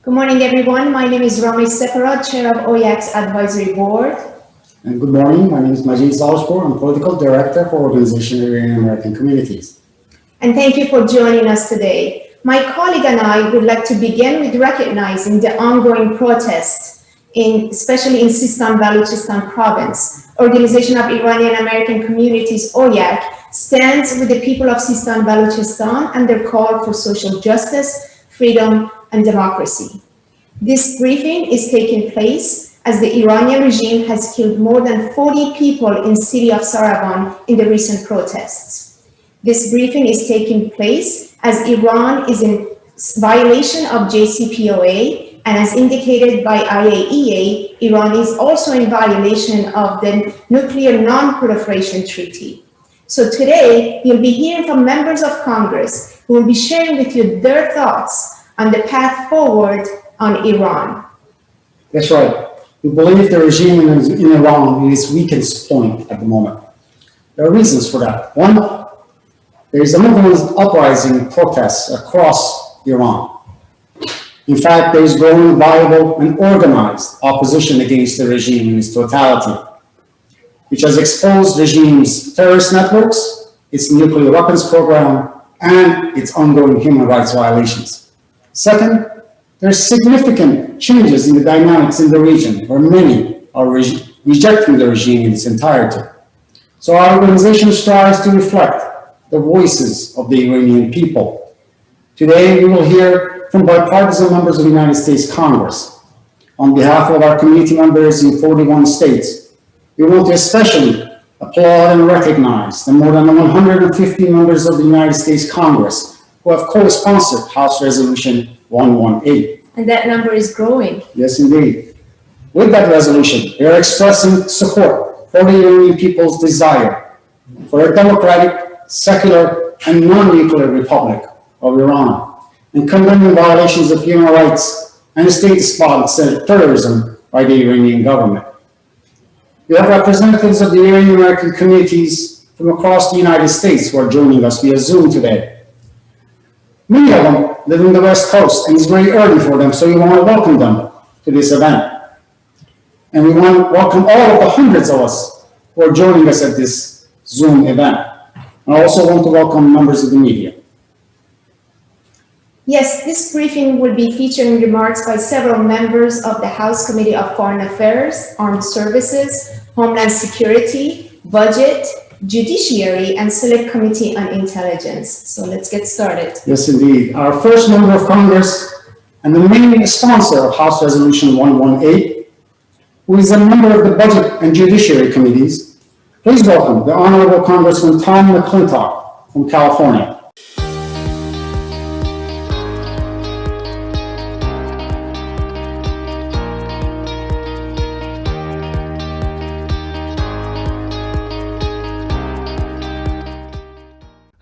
Good morning, everyone. My name is Ramesh Separad, Chair of OIAC's Advisory Board. And good morning. My name is Majid Salishpour. I'm Political Director for Organization Iranian American Communities. And thank you for joining us today. My colleague and I would like to begin with recognizing the ongoing protests, especially in Sistan-Baluchistan province. Organization of Iranian American Communities, OIAC, stands with the people of Sistan-Baluchistan and their call for social justice, freedom, and democracy. This briefing is taking place as the Iranian regime has killed more than 40 people in the city of Saravan in the recent protests. This briefing is taking place as Iran is in violation of JCPOA, and as indicated by IAEA, Iran is also in violation of the Nuclear Non-Proliferation Treaty. So today, you'll be hearing from members of Congress who will be sharing with you their thoughts on the path forward on Iran. That's right. We believe the regime in Iran is its weakest point at the moment. There are reasons for that. One, there is a movement of uprising protests across Iran. In fact, there is growing viable and organized opposition against the regime in its totality, which has exposed the regime's terrorist networks, its nuclear weapons program, and its ongoing human rights violations. Second, there are significant changes in the dynamics in the region, where many are rejecting the regime in its entirety. So our organization strives to reflect the voices of the Iranian people. Today, we will hear from bipartisan members of the United States Congress. On behalf of our community members in 41 states, we want to especially applaud and recognize the more than 150 members of the United States Congress who have co-sponsored House Resolution 118. And that number is growing. Yes, indeed. With that resolution, we are expressing support for the Iranian people's desire for a democratic, secular, and non-nuclear republic of Iran, and condemning violations of human rights and state-sponsored terrorism by the Iranian government. We have representatives of the Iranian American communities from across the United States who are joining us via Zoom today. Many of them live in the West Coast, and it's very early for them, so we want to welcome them to this event. And we want to welcome all of the hundreds of us who are joining us at this Zoom event. I also want to welcome members of the media. Yes, this briefing will be featuring remarks by several members of the House Committee of Foreign Affairs, Armed Services, Homeland Security, Budget, Judiciary, and Select Committee on Intelligence. So let's get started. Yes, indeed. Our first member of Congress and the main sponsor of House Resolution 118, who is a member of the Budget and Judiciary Committees, please welcome the Honorable Congressman Tom McClintock from California.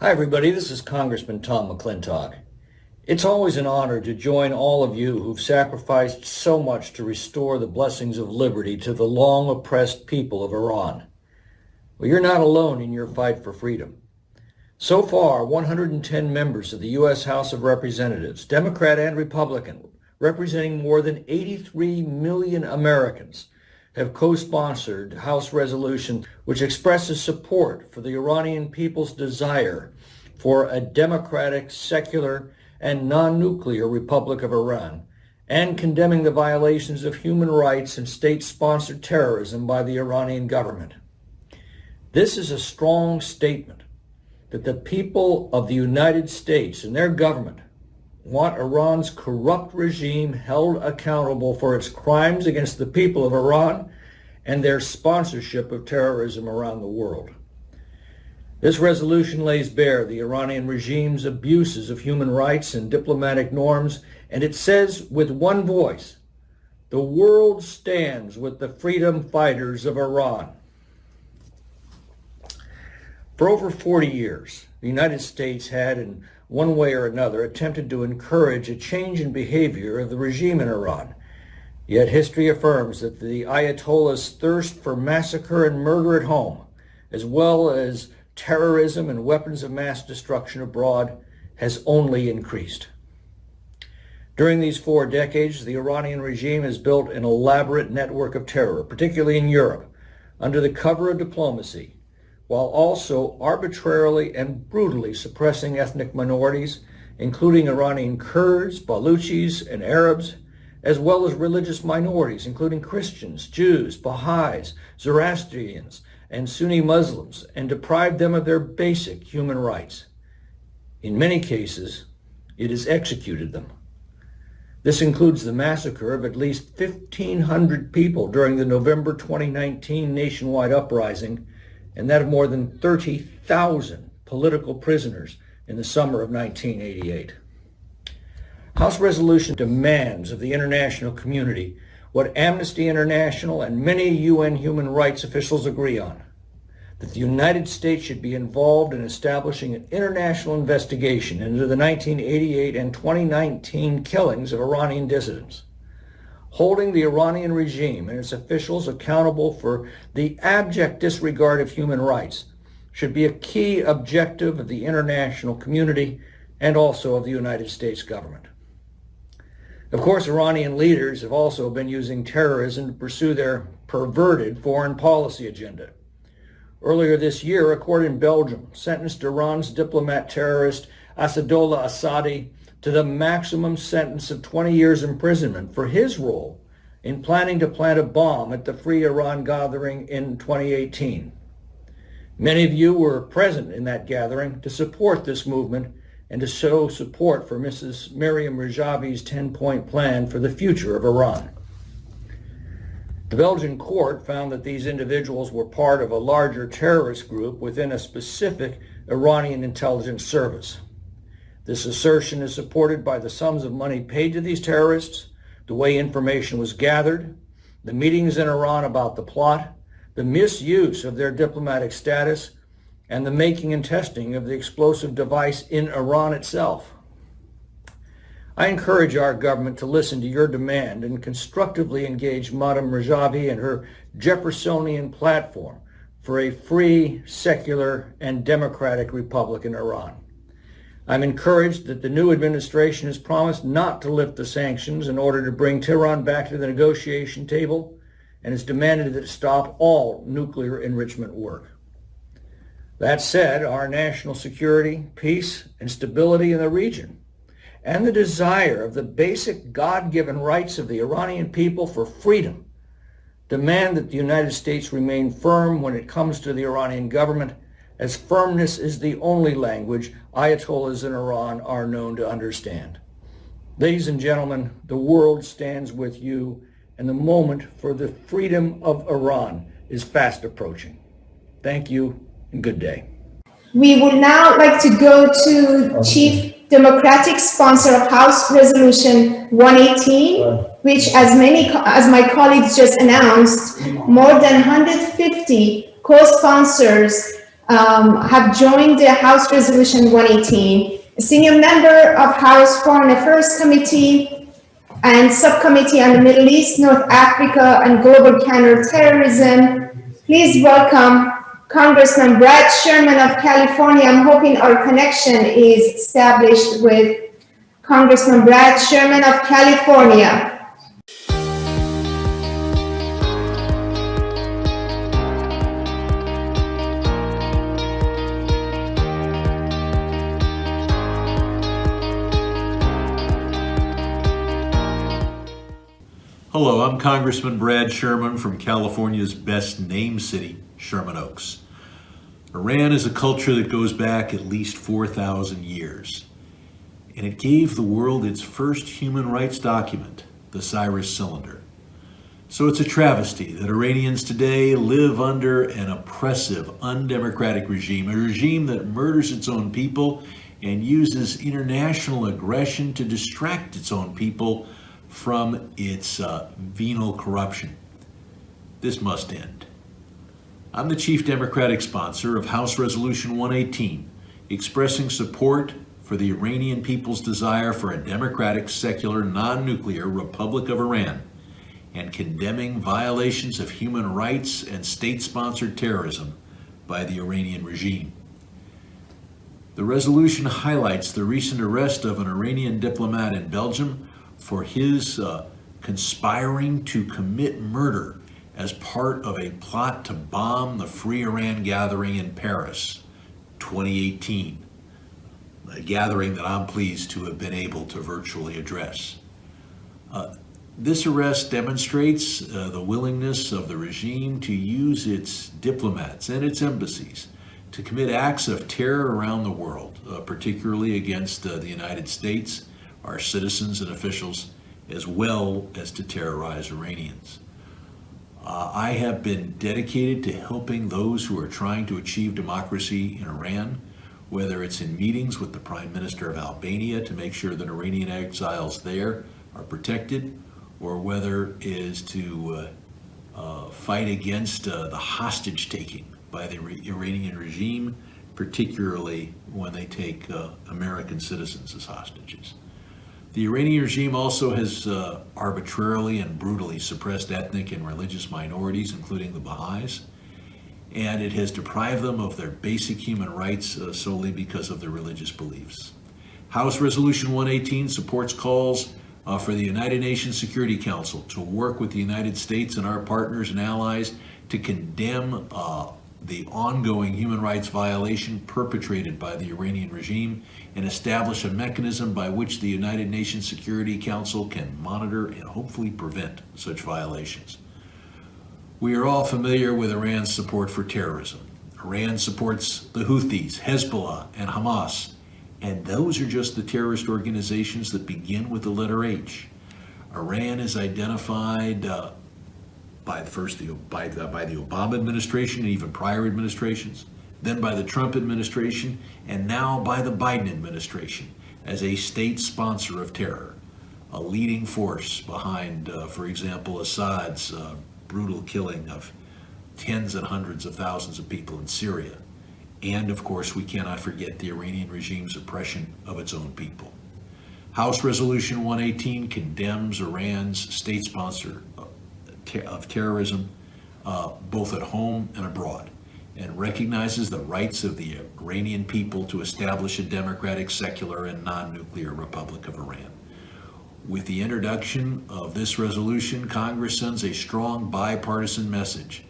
Hi everybody, this is Congressman Tom McClintock. It's always an honor to join all of you who've sacrificed so much to restore the blessings of liberty to the long oppressed people of Iran. Well, you're not alone in your fight for freedom. So far, 110 members of the U.S. House of Representatives, Democrat and Republican, representing more than 83 million Americans, have co-sponsored House Resolution which expresses support for the Iranian people's desire for a democratic, secular, and non-nuclear Republic of Iran, and condemning the violations of human rights and state-sponsored terrorism by the Iranian government. This is a strong statement that the people of the United States and their government want Iran's corrupt regime held accountable for its crimes against the people of Iran and their sponsorship of terrorism around the world. This resolution lays bare the Iranian regime's abuses of human rights and diplomatic norms, and it says with one voice, the world stands with the freedom fighters of Iran. For over 40 years, the United States had, in one way or another, attempted to encourage a change in behavior of the regime in Iran. Yet history affirms that the Ayatollah's thirst for massacre and murder at home, as well as terrorism and weapons of mass destruction abroad, has only increased. During these 4 decades, the Iranian regime has built an elaborate network of terror, particularly in Europe, under the cover of diplomacy, while also arbitrarily and brutally suppressing ethnic minorities, including Iranian Kurds, Baluchis, and Arabs, as well as religious minorities, including Christians, Jews, Baha'is, Zoroastrians, and Sunni Muslims, and deprived them of their basic human rights. In many cases, it has executed them. This includes the massacre of at least 1,500 people during the November 2019 nationwide uprising, and that of more than 30,000 political prisoners in the summer of 1988. House resolution demands of the international community what Amnesty International and many UN human rights officials agree on, that the United States should be involved in establishing an international investigation into the 1988 and 2019 killings of Iranian dissidents, holding the Iranian regime and its officials accountable for the abject disregard of human rights should be a key objective of the international community and also of the United States government. Of course, Iranian leaders have also been using terrorism to pursue their perverted foreign policy agenda. Earlier this year, a court in Belgium sentenced Iran's diplomat terrorist Ayatollah Assadi to the maximum sentence of 20 years imprisonment for his role in planning to plant a bomb at the Free Iran gathering in 2018. Many of you were present in that gathering to support this movement and to show support for Mrs. Miriam Rajavi's 10-point plan for the future of Iran. The Belgian court found that these individuals were part of a larger terrorist group within a specific Iranian intelligence service. This assertion is supported by the sums of money paid to these terrorists, the way information was gathered, the meetings in Iran about the plot, the misuse of their diplomatic status, and the making and testing of the explosive device in Iran itself. I encourage our government to listen to your demand and constructively engage Madam Rajavi and her Jeffersonian platform for a free, secular, and democratic republic in Iran. I'm encouraged that the new administration has promised not to lift the sanctions in order to bring Tehran back to the negotiation table and has demanded that it stop all nuclear enrichment work. That said, our national security, peace, and stability in the region, and the desire of the basic God-given rights of the Iranian people for freedom, demand that the United States remain firm when it comes to the Iranian government, as firmness is the only language Ayatollahs in Iran are known to understand. Ladies and gentlemen, the world stands with you, and the moment for the freedom of Iran is fast approaching. Thank you. Good day. We would now like to go to Chief Democratic sponsor of House Resolution 118, which as my colleagues just announced, more than 150 co-sponsors have joined the House Resolution 118. A senior member of House Foreign Affairs Committee and Subcommittee on the Middle East, North Africa, and Global Counterterrorism. Please welcome Congressman Brad Sherman of California. I'm hoping our connection is established with Congressman Brad Sherman of California. Hello, I'm Congressman Brad Sherman from California's best named city, Sherman Oaks. Iran is a culture that goes back at least 4,000 years, and it gave the world its first human rights document, the Cyrus Cylinder. So it's a travesty that Iranians today live under an oppressive, undemocratic regime, a regime that murders its own people and uses international aggression to distract its own people from its venal corruption. This must end. I'm the Chief Democratic sponsor of House Resolution 118, expressing support for the Iranian people's desire for a democratic, secular, non-nuclear Republic of Iran, and condemning violations of human rights and state-sponsored terrorism by the Iranian regime. The resolution highlights the recent arrest of an Iranian diplomat in Belgium for his conspiring to commit murder as part of a plot to bomb the Free Iran gathering in Paris, 2018, a gathering that I'm pleased to have been able to virtually address. This arrest demonstrates the willingness of the regime to use its diplomats and its embassies to commit acts of terror around the world, particularly against the United States, our citizens and officials, as well as to terrorize Iranians. I have been dedicated to helping those who are trying to achieve democracy in Iran, whether it's in meetings with the Prime Minister of Albania to make sure that Iranian exiles there are protected, or whether it is to fight against the hostage taking by the Iranian regime, particularly when they take American citizens as hostages. The Iranian regime also has arbitrarily and brutally suppressed ethnic and religious minorities, including the Baha'is, and it has deprived them of their basic human rights solely because of their religious beliefs. House Resolution 118 supports calls for the United Nations Security Council to work with the United States and our partners and allies to condemn the ongoing human rights violation perpetrated by the Iranian regime and establish a mechanism by which the United Nations Security Council can monitor and hopefully prevent such violations. We are all familiar with Iran's support for terrorism. Iran supports the Houthis, Hezbollah, and Hamas, and those are just the terrorist organizations that begin with the letter H. Iran is identified by the Obama administration and even prior administrations, then by the Trump administration, and now by the Biden administration as a state sponsor of terror, a leading force behind, for example, Assad's brutal killing of tens and hundreds of thousands of people in Syria. And of course, we cannot forget the Iranian regime's oppression of its own people. House Resolution 118 condemns Iran's state sponsor of terrorism, both at home and abroad, and recognizes the rights of the Iranian people to establish a democratic, secular, and non-nuclear Republic of Iran. With the introduction of this resolution, Congress sends a strong bipartisan message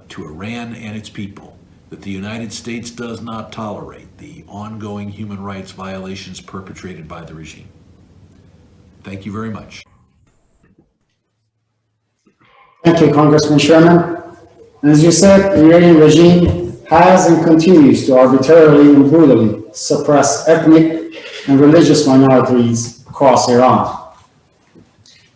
to Iran and its people that the United States does not tolerate the ongoing human rights violations perpetrated by the regime. Thank you very much. Thank you, Congressman Sherman. As you said, the Iranian regime has and continues to arbitrarily and brutally suppress ethnic and religious minorities across Iran.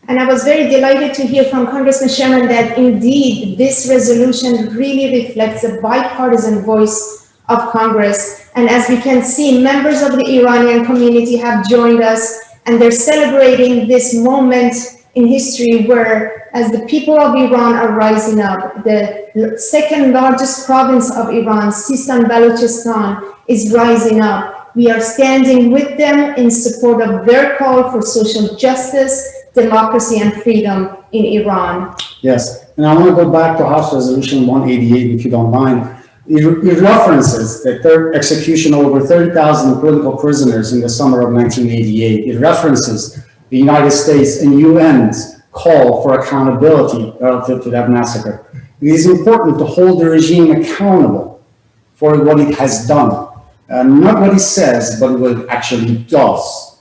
And I was very delighted to hear from Congressman Sherman that indeed this resolution really reflects a bipartisan voice of Congress. And as we can see, members of the Iranian community have joined us, and they're celebrating this moment in history where, as the people of Iran are rising up, the second largest province of Iran, Sistan Balochistan, is rising up. We are standing with them in support of their call for social justice, democracy, and freedom in Iran. Yes, and I want to go back to House Resolution 188, if you don't mind. It references the execution of over 30,000 political prisoners in the summer of 1988. It references the United States and UN's call for accountability relative to that massacre. It is important to hold the regime accountable for what it has done. Not what it says, but what it actually does.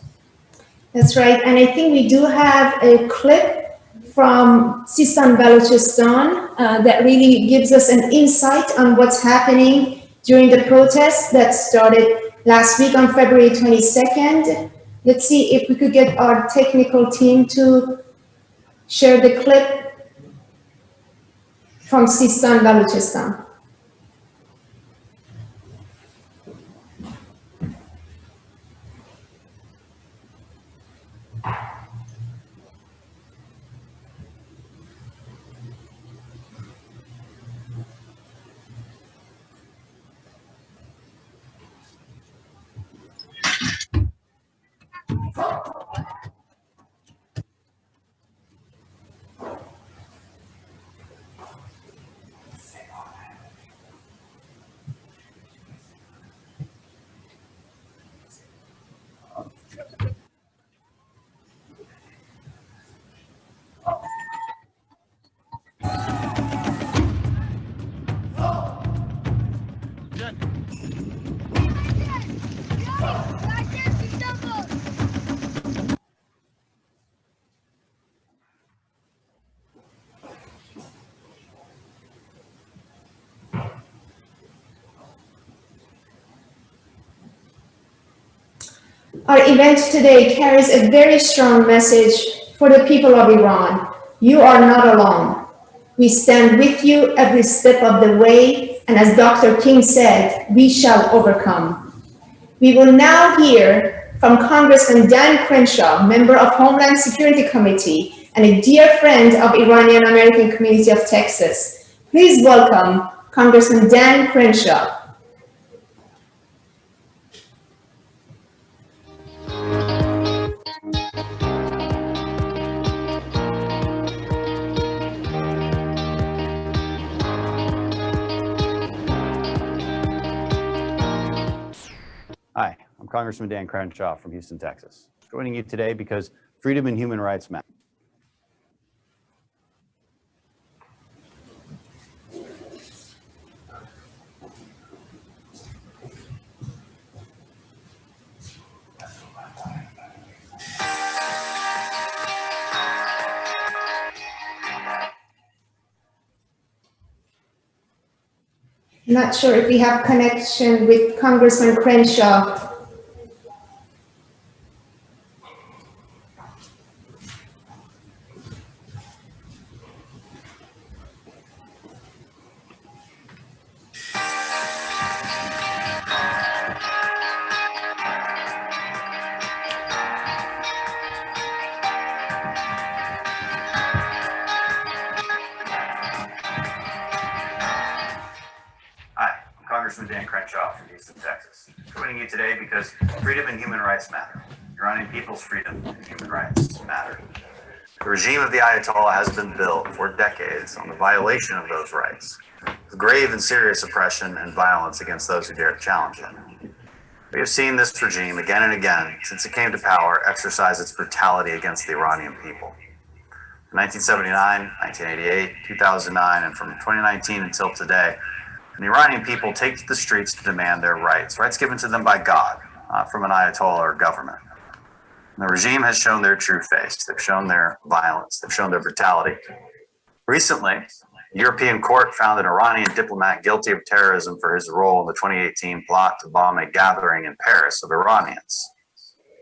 That's right, and I think we do have a clip from Sistan Balochistan that really gives us an insight on what's happening during the protests that started last week on February 22nd. Let's see if we could get our technical team to share the clip from Sistan Balochistan. Our event today carries a very strong message for the people of Iran. You are not alone. We stand with you every step of the way, and as Dr. King said, we shall overcome. We will now hear from Congressman Dan Crenshaw, member of Homeland Security Committee and a dear friend of Iranian American community of Texas. Please welcome Congressman Dan Crenshaw. Hi, I'm Congressman Dan Crenshaw from Houston, Texas, joining you today because freedom and human rights matter. I'm not sure if we have connection with Congressman Crenshaw. Congressman Dan Crenshaw from Houston, Texas, joining you today because freedom and human rights matter. Iranian people's freedom and human rights matter. The regime of the Ayatollah has been built for decades on the violation of those rights, with grave and serious oppression and violence against those who dare to challenge it. We have seen this regime again and again since it came to power exercise its brutality against the Iranian people. In 1979, 1988, 2009, and from 2019 until today, the Iranian people take to the streets to demand their rights given to them by God, not from an Ayatollah or government. And the regime has shown their true face. They've shown their violence. They've shown their brutality. Recently, the European court found an Iranian diplomat guilty of terrorism for his role in the 2018 plot to bomb a gathering in Paris of Iranians.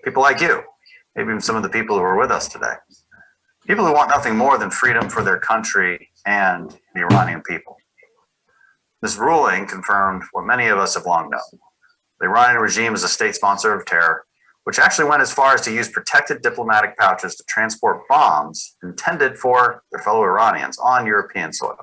People like you, maybe even some of the people who are with us today. People who want nothing more than freedom for their country and the Iranian people. This ruling confirmed what many of us have long known. The Iranian regime is a state sponsor of terror, which actually went as far as to use protected diplomatic pouches to transport bombs intended for their fellow Iranians on European soil.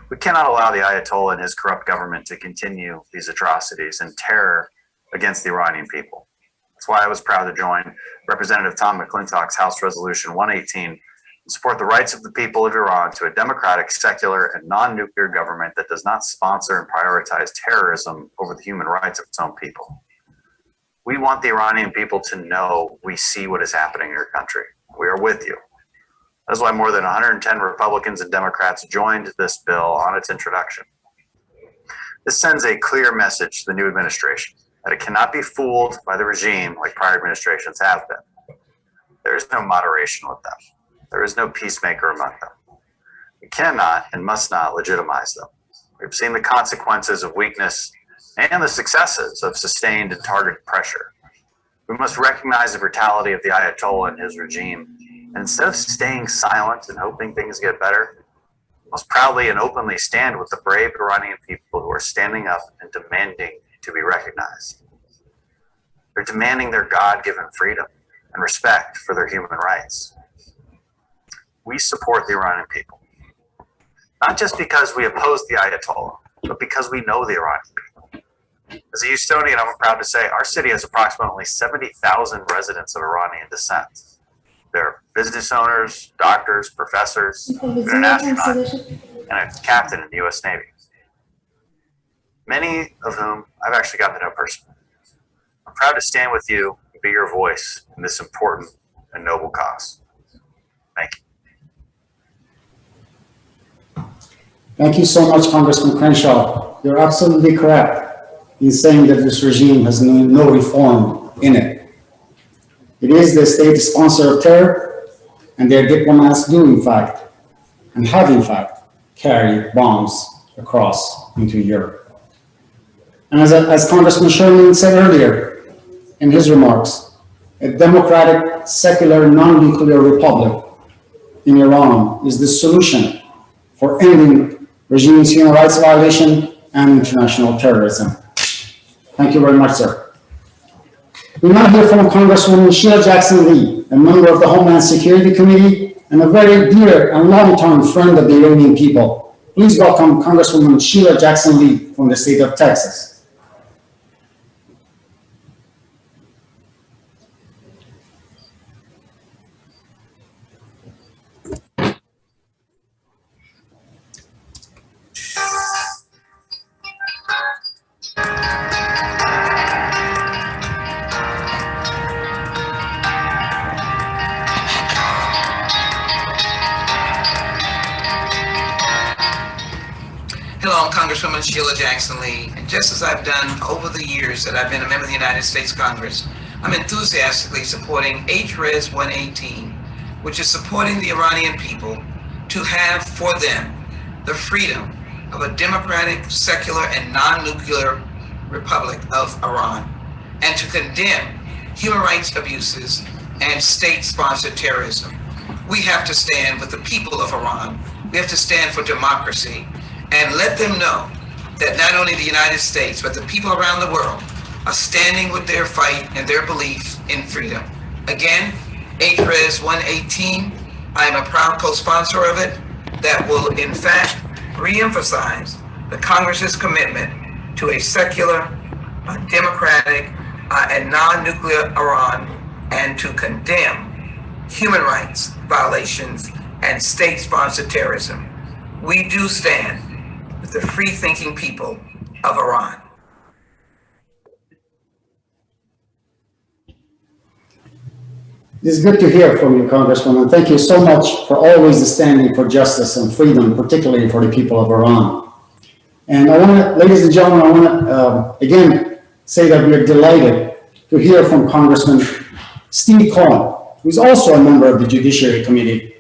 We cannot allow the Ayatollah and his corrupt government to continue these atrocities and terror against the Iranian people. That's why I was proud to join Representative Tom McClintock's House Resolution 118 and support the rights of the people of Iran to a democratic, secular, and non-nuclear government that does not sponsor and prioritize terrorism over the human rights of its own people. We want the Iranian people to know we see what is happening in your country. We are with you. That's why more than 110 Republicans and Democrats joined this bill on its introduction. This sends a clear message to the new administration that it cannot be fooled by the regime like prior administrations have been. There is no moderation with them. There is no peacemaker among them. We cannot and must not legitimize them. We've seen the consequences of weakness and the successes of sustained and targeted pressure. We must recognize the brutality of the Ayatollah and his regime, and instead of staying silent and hoping things get better, we must proudly and openly stand with the brave Iranian people who are standing up and demanding to be recognized. They're demanding their God-given freedom and respect for their human rights. We support the Iranian people, not just because we oppose the Ayatollah, but because we know the Iranian people. As a Houstonian, I'm proud to say our city has approximately 70,000 residents of Iranian descent. They're business owners, doctors, professors, an astronaut, and a captain in the U.S. Navy. Many of whom I've actually gotten to know personally. I'm proud to stand with you and be your voice in this important and noble cause. Thank you. Thank you so much, Congressman Crenshaw. You're absolutely correct in saying that this regime has no reform in it. It is the state sponsor of terror, and their diplomats do, in fact, and have, in fact, carried bombs across into Europe. And as Congressman Sherman said earlier, in his remarks, a democratic, secular, non-nuclear republic in Iran is the solution for ending regime's human rights violation and international terrorism. Thank you very much, sir. We now hear from Congresswoman Sheila Jackson Lee, a member of the Homeland Security Committee and a very dear and long-time friend of the Iranian people. Please welcome Congresswoman Sheila Jackson Lee from the state of Texas. Hello, I'm Congresswoman Sheila Jackson Lee, and just as I've done over the years that I've been a member of the United States Congress, I'm enthusiastically supporting H.Res 118, which is supporting the Iranian people to have for them the freedom of a democratic, secular, and non-nuclear Republic of Iran, and to condemn human rights abuses and state-sponsored terrorism. We have to stand with the people of Iran. We have to stand for democracy and let them know that not only the United States, but the people around the world are standing with their fight and their belief in freedom. Again, H.Res 118, I am a proud co-sponsor of it that will in fact re-emphasize the Congress's commitment to a secular, democratic, and non-nuclear Iran, and to condemn human rights violations and state-sponsored terrorism. We do stand with the free-thinking people of Iran. It is good to hear from you, Congresswoman. Thank you so much for always standing for justice and freedom, particularly for the people of Iran. And I want to, ladies and gentlemen, I want to again say that we are delighted to hear from Congressman Steve Cohen, who is also a member of the Judiciary Committee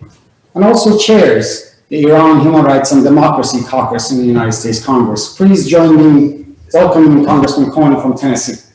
and also chairs the Iran Human Rights and Democracy Caucus in the United States Congress. Please join me in welcoming Congressman Cohen from Tennessee.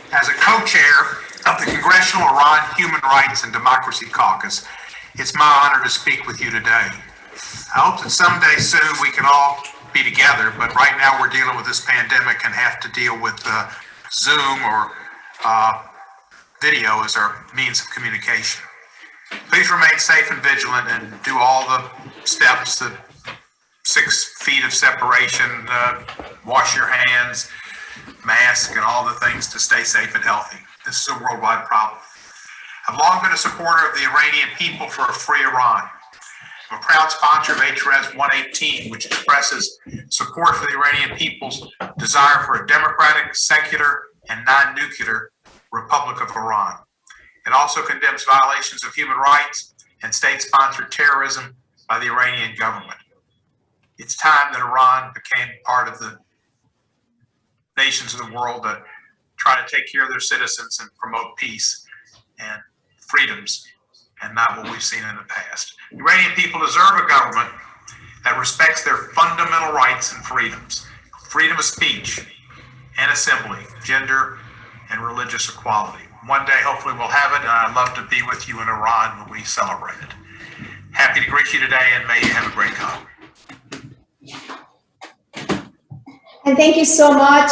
As a co-chair of the Congressional Iran Human Rights and Democracy Caucus, it's my honor to speak with you today. I hope that someday soon we can all be together, but right now we're dealing with this pandemic and have to deal with Zoom or video as our means of communication. Please remain safe and vigilant and do all the steps, the 6 feet of separation, wash your hands, mask, and all the things to stay safe and healthy. This is a worldwide problem. I've long been a supporter of the Iranian people for a free Iran. I'm a proud sponsor of H.Res 118, which expresses support for the Iranian people's desire for a democratic, secular, and non-nuclear Republic of Iran. It also condemns violations of human rights and state-sponsored terrorism by the Iranian government. It's time that Iran became part of the nations of the world that try to take care of their citizens and promote peace and freedoms, and not what we've seen in the past. The Iranian people deserve a government that respects their fundamental rights and freedoms, freedom of speech and assembly, gender and religious equality. One day, hopefully, we'll have it, and I'd love to be with you in Iran when we celebrate it. Happy to greet you today, and may you have a great time. And thank you so much,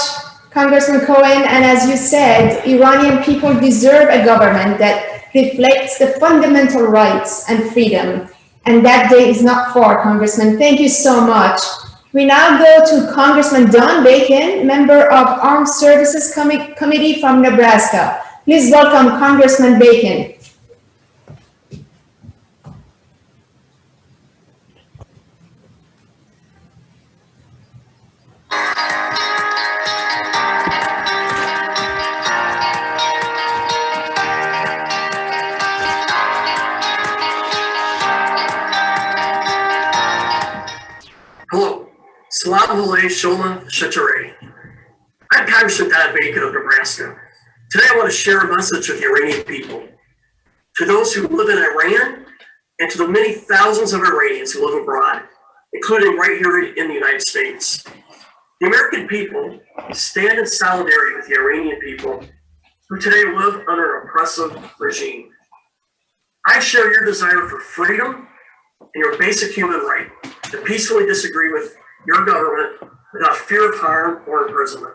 Congressman Cohen. And as you said, Iranian people deserve a government that reflects the fundamental rights and freedom. And that day is not far, Congressman. Thank you so much. We now go to Congressman Don Bacon, member of Armed Services Committee from Nebraska. Please welcome Congressman Bacon. Salam Olay Sholem Shatere. I'm Congressman Don Bacon of Nebraska. Today I want to share a message with the Iranian people. To those who live in Iran and to the many thousands of Iranians who live abroad, including right here in the United States. The American people stand in solidarity with the Iranian people who today live under an oppressive regime. I share your desire for freedom and your basic human right to peacefully disagree with your government without fear of harm or imprisonment.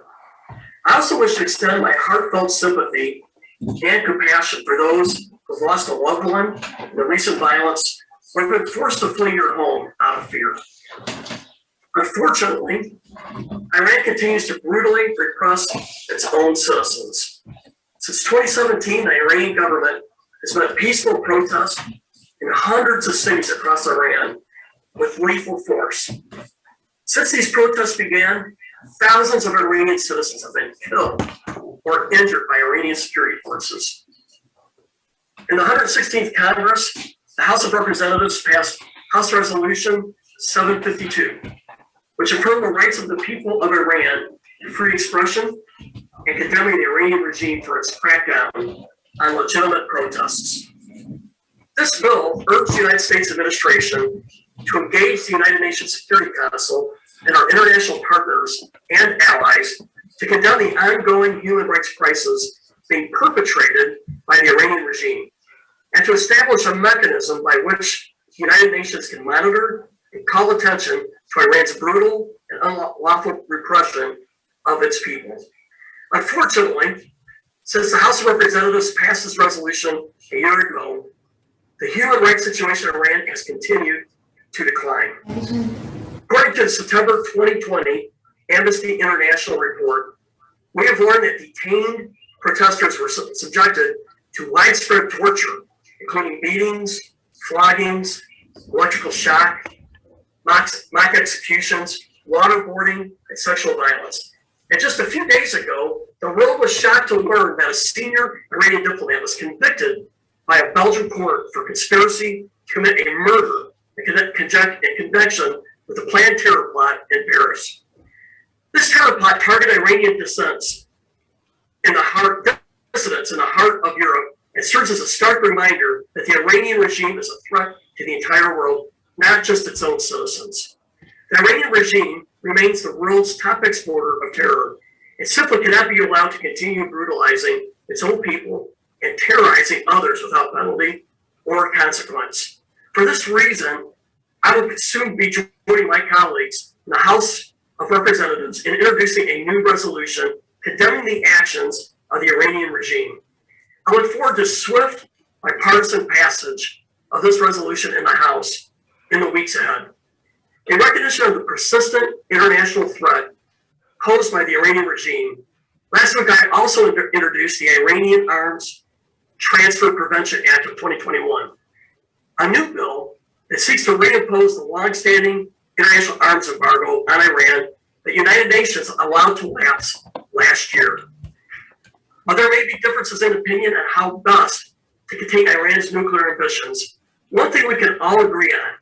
I also wish to extend my heartfelt sympathy and compassion for those who've lost a loved one in the recent violence or have been forced to flee your home out of fear. Unfortunately, Iran continues to brutally repress its own citizens. Since 2017, the Iranian government has led peaceful protests in hundreds of cities across Iran with lethal force. Since these protests began, thousands of Iranian citizens have been killed or injured by Iranian security forces. In the 116th Congress, the House of Representatives passed House Resolution 752, which affirmed the rights of the people of Iran to free expression and condemning the Iranian regime for its crackdown on legitimate protests. This bill urged the United States administration to engage the United Nations Security Council and our international partners and allies to condemn the ongoing human rights crisis being perpetrated by the Iranian regime, and to establish a mechanism by which the United Nations can monitor and call attention to Iran's brutal and unlawful repression of its people. Unfortunately, since the House of Representatives passed this resolution a year ago, the human rights situation in Iran has continued to decline. According to the September 2020 Amnesty International report, we have learned that detained protesters were subjected to widespread torture, including beatings, floggings, electrical shock, mock executions, waterboarding, and sexual violence. And just a few days ago, the world was shocked to learn that a senior Iranian diplomat was convicted by a Belgian court for conspiracy to commit a murder in connection with a planned terror plot in Paris. This terror plot targeted Iranian dissidents in the heart of Europe and serves as a stark reminder that the Iranian regime is a threat to the entire world, not just its own citizens. The Iranian regime remains the world's top exporter of terror. It simply cannot be allowed to continue brutalizing its own people and terrorizing others without penalty or consequence. For this reason, I will soon be joining my colleagues in the House of Representatives in introducing a new resolution condemning the actions of the Iranian regime. I look forward to swift bipartisan passage of this resolution in the House in the weeks ahead. In recognition of the persistent international threat posed by the Iranian regime, last week I also introduced the Iranian Arms Transfer Prevention Act of 2021, a new bill that seeks to reimpose the longstanding international arms embargo on Iran that the United Nations allowed to lapse last year. While there may be differences in opinion on how best to contain Iran's nuclear ambitions, one thing we can all agree on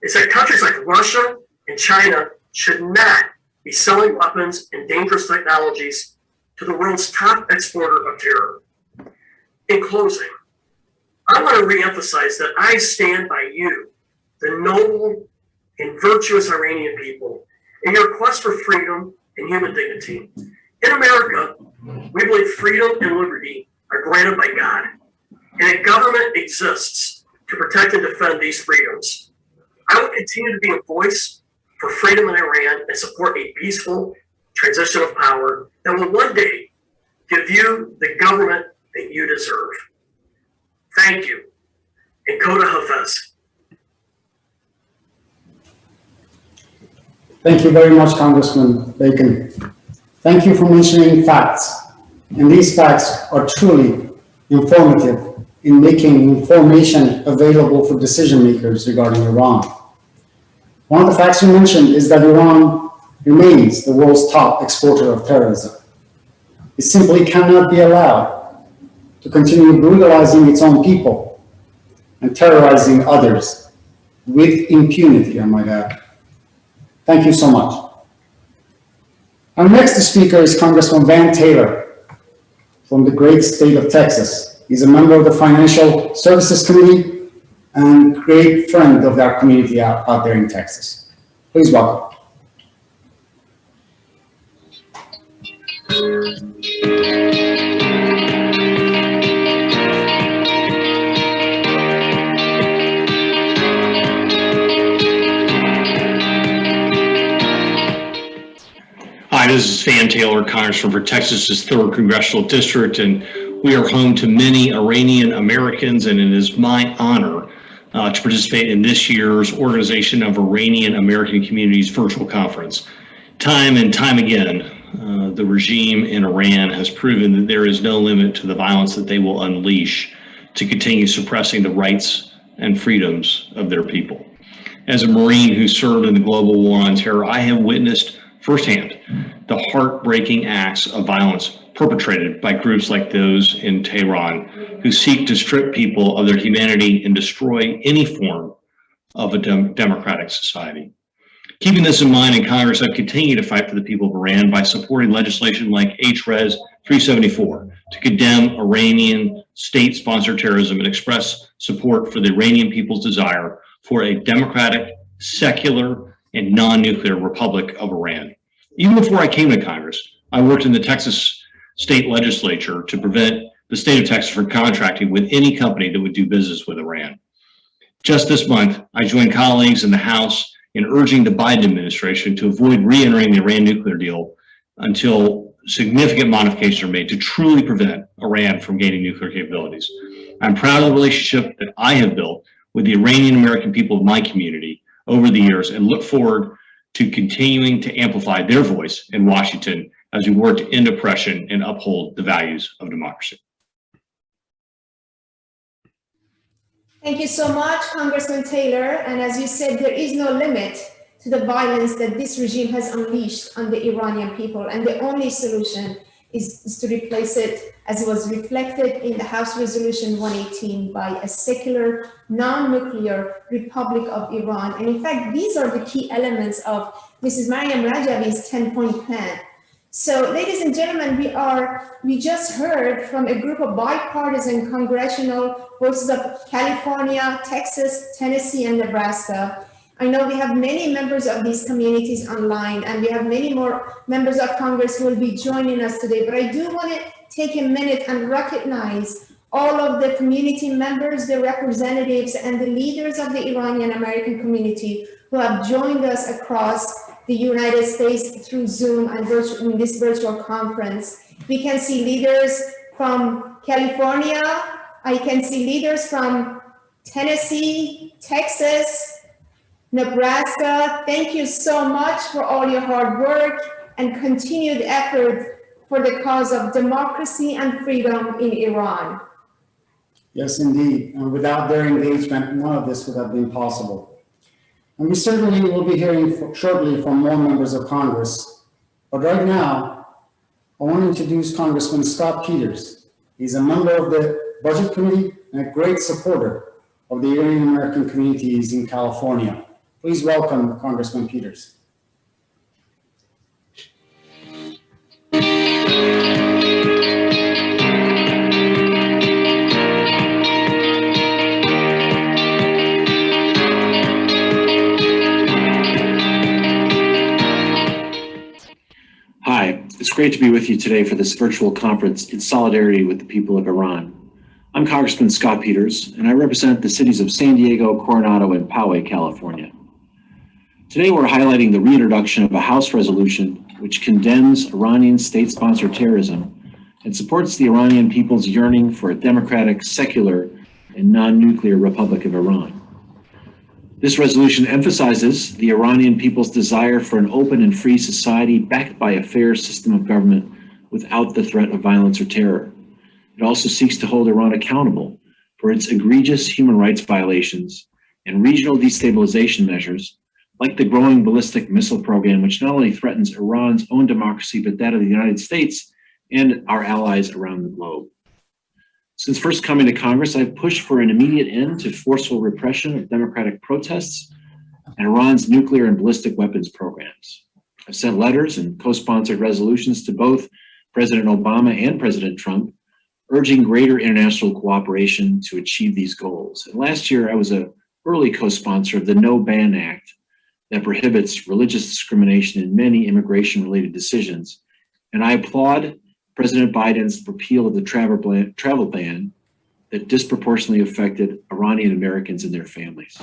is that countries like Russia and China should not be selling weapons and dangerous technologies to the world's top exporter of terror. In closing, I want to reemphasize that I stand by you, the noble and virtuous Iranian people, in your quest for freedom and human dignity. In America, we believe freedom and liberty are granted by God, and a government exists to protect and defend these freedoms. I will continue to be a voice for freedom in Iran and support a peaceful transition of power that will one day give you the government that you deserve. Thank you, and Koda Hafez. Thank you very much, Congressman Bacon. Thank you for mentioning facts. And these facts are truly informative in making information available for decision makers regarding Iran. One of the facts you mentioned is that Iran remains the world's top exporter of terrorism. It simply cannot be allowed to continue brutalizing its own people and terrorizing others with impunity, I might add. Thank you so much. Our next speaker is Congressman Van Taylor from the great state of Texas. He's a member of the Financial Services Committee and great friend of our community out there in Texas. Please welcome. Hi, this is Van Taylor, Congressman for Texas's 3rd Congressional District, and we are home to many Iranian Americans, and it is my honor to participate in this year's Organization of Iranian American Communities virtual conference. Time and time again, the regime in Iran has proven that there is no limit to the violence that they will unleash to continue suppressing the rights and freedoms of their people. As a Marine who served in the global war on terror, I have witnessed firsthand the heartbreaking acts of violence perpetrated by groups like those in Tehran who seek to strip people of their humanity and destroy any form of a democratic society. Keeping this in mind, in Congress, I've continued to fight for the people of Iran by supporting legislation like H.Res 374 to condemn Iranian state-sponsored terrorism and express support for the Iranian people's desire for a democratic, secular, and non-nuclear Republic of Iran. Even before I came to Congress, I worked in the Texas state legislature to prevent the state of Texas from contracting with any company that would do business with Iran. Just this month, I joined colleagues in the House in urging the Biden administration to avoid re-entering the Iran nuclear deal until significant modifications are made to truly prevent Iran from gaining nuclear capabilities. I'm proud of the relationship that I have built with the Iranian American people of my community over the years and look forward to continuing to amplify their voice in Washington as we work to end oppression and uphold the values of democracy. Thank you so much, Congressman Taylor. And as you said, there is no limit to the violence that this regime has unleashed on the Iranian people. And the only solution is to replace it, as it was reflected in the House Resolution 118, by a secular, non-nuclear Republic of Iran. And in fact, these are the key elements of Mrs. Maryam Rajavi's 10-point plan. So, ladies and gentlemen, we just heard from a group of bipartisan congressional voices of California, Texas, Tennessee, and Nebraska. I know we have many members of these communities online, and we have many more members of Congress who will be joining us today. But I do want to take a minute and recognize all of the community members, the representatives, and the leaders of the Iranian American community who have joined us across the United States through Zoom and in this virtual conference. We can see leaders from California. I can see leaders from Tennessee, Texas, Nebraska. Thank you so much for all your hard work and continued effort for the cause of democracy and freedom in Iran. Yes, indeed. And without their engagement, none of this would have been possible. And we certainly will be hearing shortly from more members of Congress. But right now, I want to introduce Congressman Scott Peters. He's a member of the Budget Committee and a great supporter of the Iranian American communities in California. Please welcome Congressman Peters. Hi, it's great to be with you today for this virtual conference in solidarity with the people of Iran. I'm Congressman Scott Peters, and I represent the cities of San Diego, Coronado, and Poway, California. Today, we're highlighting the reintroduction of a House resolution which condemns Iranian state-sponsored terrorism and supports the Iranian people's yearning for a democratic, secular, and non-nuclear Republic of Iran. This resolution emphasizes the Iranian people's desire for an open and free society backed by a fair system of government without the threat of violence or terror. It also seeks to hold Iran accountable for its egregious human rights violations and regional destabilization measures, like the growing ballistic missile program, which not only threatens Iran's own democracy, but that of the United States and our allies around the globe. Since first coming to Congress, I've pushed for an immediate end to forceful repression of democratic protests and Iran's nuclear and ballistic weapons programs. I've sent letters and co-sponsored resolutions to both President Obama and President Trump, urging greater international cooperation to achieve these goals. And last year, I was an early co-sponsor of the No Ban Act that prohibits religious discrimination in many immigration-related decisions. And I applaud President Biden's repeal of the travel ban that disproportionately affected Iranian Americans and their families.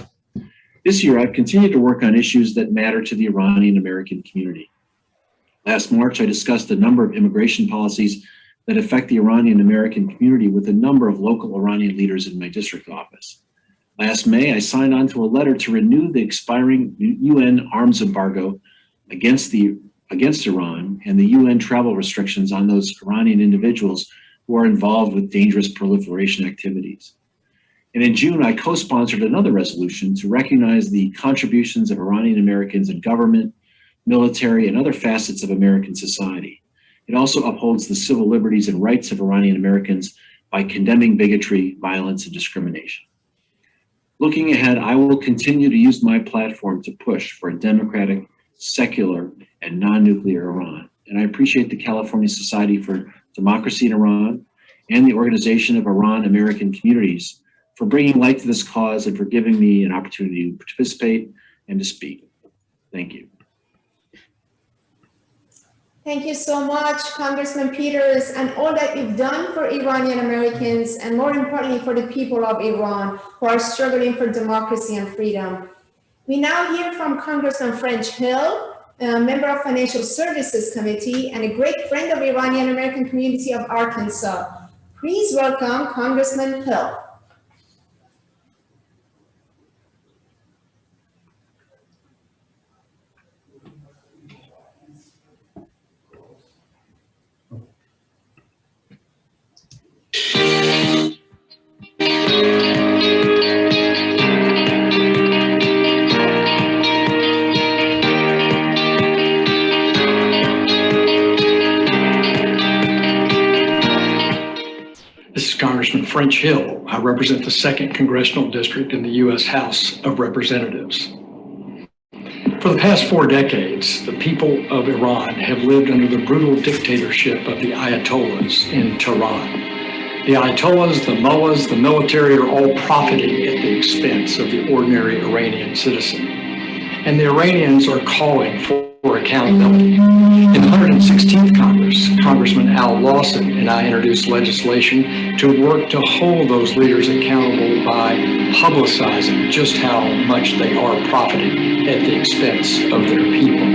This year, I've continued to work on issues that matter to the Iranian American community. Last March, I discussed a number of immigration policies that affect the Iranian American community with a number of local Iranian leaders in my district office. Last May, I signed on to a letter to renew the expiring UN arms embargo against Iran and the UN travel restrictions on those Iranian individuals who are involved with dangerous proliferation activities. And in June, I co-sponsored another resolution to recognize the contributions of Iranian Americans in government, military, and other facets of American society. It also upholds the civil liberties and rights of Iranian Americans by condemning bigotry, violence, and discrimination. Looking ahead, I will continue to use my platform to push for a democratic, secular, and non-nuclear Iran. And I appreciate the California Society for Democracy in Iran and the Organization of Iran American Communities for bringing light to this cause and for giving me an opportunity to participate and to speak. Thank you. Thank you so much, Congressman Peters, and all that you've done for Iranian Americans, and more importantly, for the people of Iran who are struggling for democracy and freedom. We now hear from Congressman French Hill, a member of Financial Services Committee and a great friend of Iranian American community of Arkansas. Please welcome Congressman Hill. This is Congressman French Hill. I represent the 2nd Congressional District in the U.S. House of Representatives. For the past 4 decades, the people of Iran have lived under the brutal dictatorship of the Ayatollahs in Tehran. The Ayatollahs, the mullahs, the military are all profiting at the expense of the ordinary Iranian citizen. And the Iranians are calling for accountability. In the 116th Congress, Congressman Al Lawson and I introduced legislation to work to hold those leaders accountable by publicizing just how much they are profiting at the expense of their people.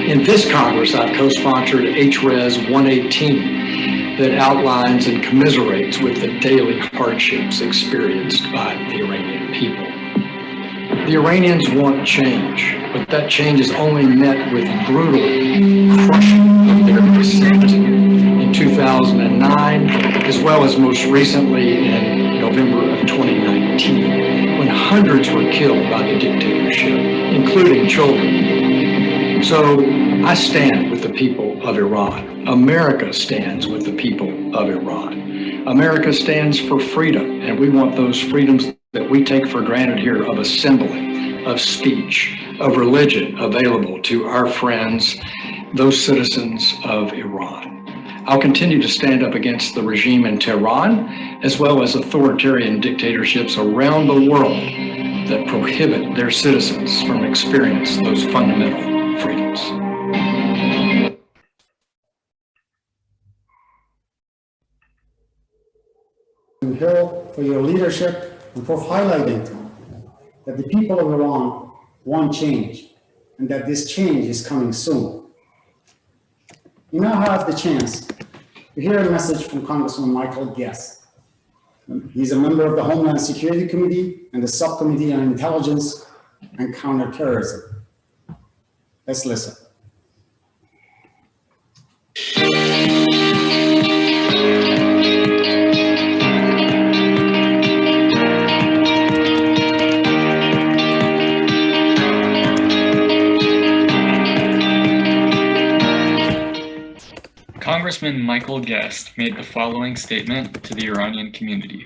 In this Congress, I've co-sponsored H.Res 118 that outlines and commiserates with the daily hardships experienced by the Iranian people. The Iranians want change, but that change is only met with brutal crushing of their dissent in 2009, as well as most recently in November of 2019, when hundreds were killed by the dictatorship, including children. So I stand with the people of Iran. America stands with the people of Iran. America stands for freedom, and we want those freedoms that we take for granted here of assembly, of speech, of religion available to our friends, those citizens of Iran. I'll continue to stand up against the regime in Tehran, as well as authoritarian dictatorships around the world that prohibit their citizens from experiencing those fundamental freedoms. Hill, for your leadership and for highlighting that the people of Iran want change and that this change is coming soon. You now have the chance to hear a message from Congressman Michael Guest. He's a member of the Homeland Security Committee and the Subcommittee on Intelligence and Counterterrorism. Let's listen. Congressman Michael Guest made the following statement to the Iranian community.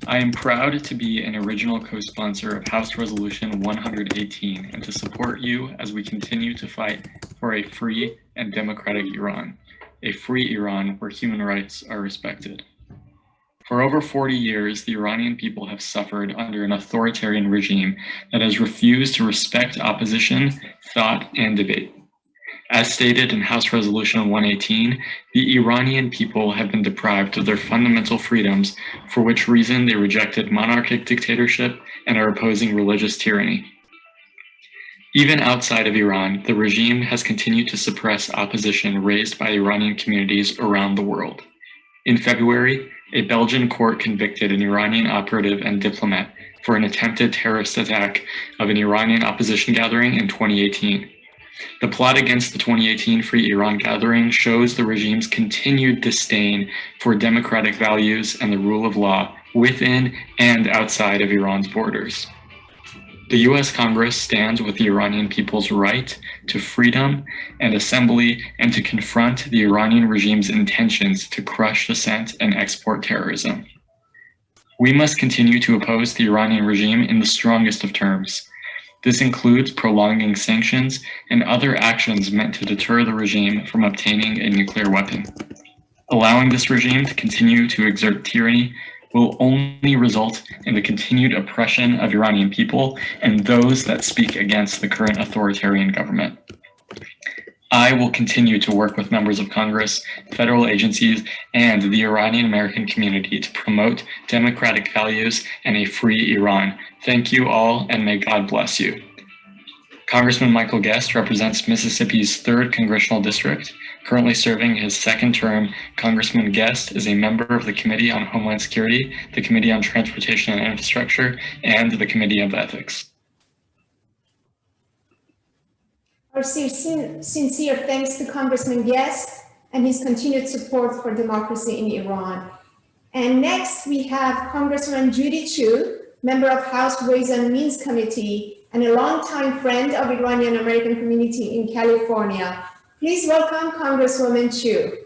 I am proud to be an original co-sponsor of House Resolution 118 and to support you as we continue to fight for a free and democratic Iran, a free Iran where human rights are respected. For over 40 years, the Iranian people have suffered under an authoritarian regime that has refused to respect opposition, thought, and debate. As stated in House Resolution 118, the Iranian people have been deprived of their fundamental freedoms, for which reason they rejected monarchic dictatorship and are opposing religious tyranny. Even outside of Iran, the regime has continued to suppress opposition raised by Iranian communities around the world. In February, a Belgian court convicted an Iranian operative and diplomat for an attempted terrorist attack of an Iranian opposition gathering in 2018. The plot against the 2018 Free Iran gathering shows the regime's continued disdain for democratic values and the rule of law within and outside of Iran's borders. The US Congress stands with the Iranian people's right to freedom and assembly and to confront the Iranian regime's intentions to crush dissent and export terrorism. We must continue to oppose the Iranian regime in the strongest of terms. This includes prolonging sanctions and other actions meant to deter the regime from obtaining a nuclear weapon. Allowing this regime to continue to exert tyranny will only result in the continued oppression of Iranian people and those that speak against the current authoritarian government. I will continue to work with members of Congress, federal agencies, and the Iranian American community to promote democratic values and a free Iran. Thank you all, and may God bless you. Congressman Michael Guest represents Mississippi's 3rd Congressional District. Currently serving his 2nd term, Congressman Guest is a member of the Committee on Homeland Security, the Committee on Transportation and Infrastructure, and the Committee of Ethics. Our sincere thanks to Congressman Guest and his continued support for democracy in Iran. And next we have Congresswoman Judy Chu, member of House Ways and Means Committee and a longtime friend of Iranian American community in California. Please welcome Congresswoman Chu.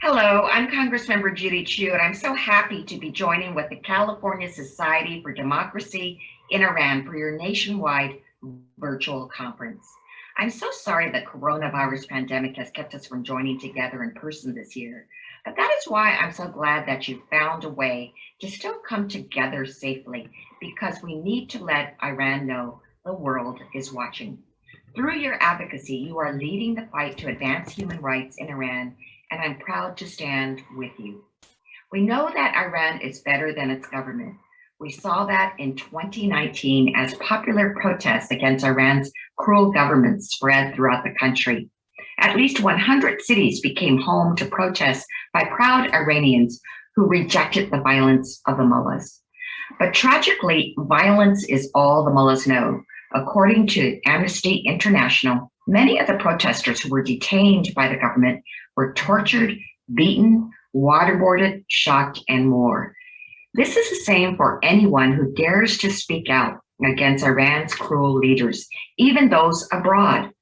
Hello, I'm Congressmember Judy Chu, and I'm so happy to be joining with the California Society for Democracy in Iran for your nationwide virtual conference. I'm so sorry the coronavirus pandemic has kept us from joining together in person this year, but that is why I'm so glad that you found a way to still come together safely, because we need to let Iran know the world is watching. Through your advocacy, you are leading the fight to advance human rights in Iran, and I'm proud to stand with you. We know that Iran is better than its government. We saw that in 2019 as popular protests against Iran's cruel government spread throughout the country. At least 100 cities became home to protests by proud Iranians who rejected the violence of the mullahs. But tragically, violence is all the mullahs know. According to Amnesty International, many of the protesters who were detained by the government were tortured, beaten, waterboarded, shocked, and more. This is the same for anyone who dares to speak out against Iran's cruel leaders, even those abroad.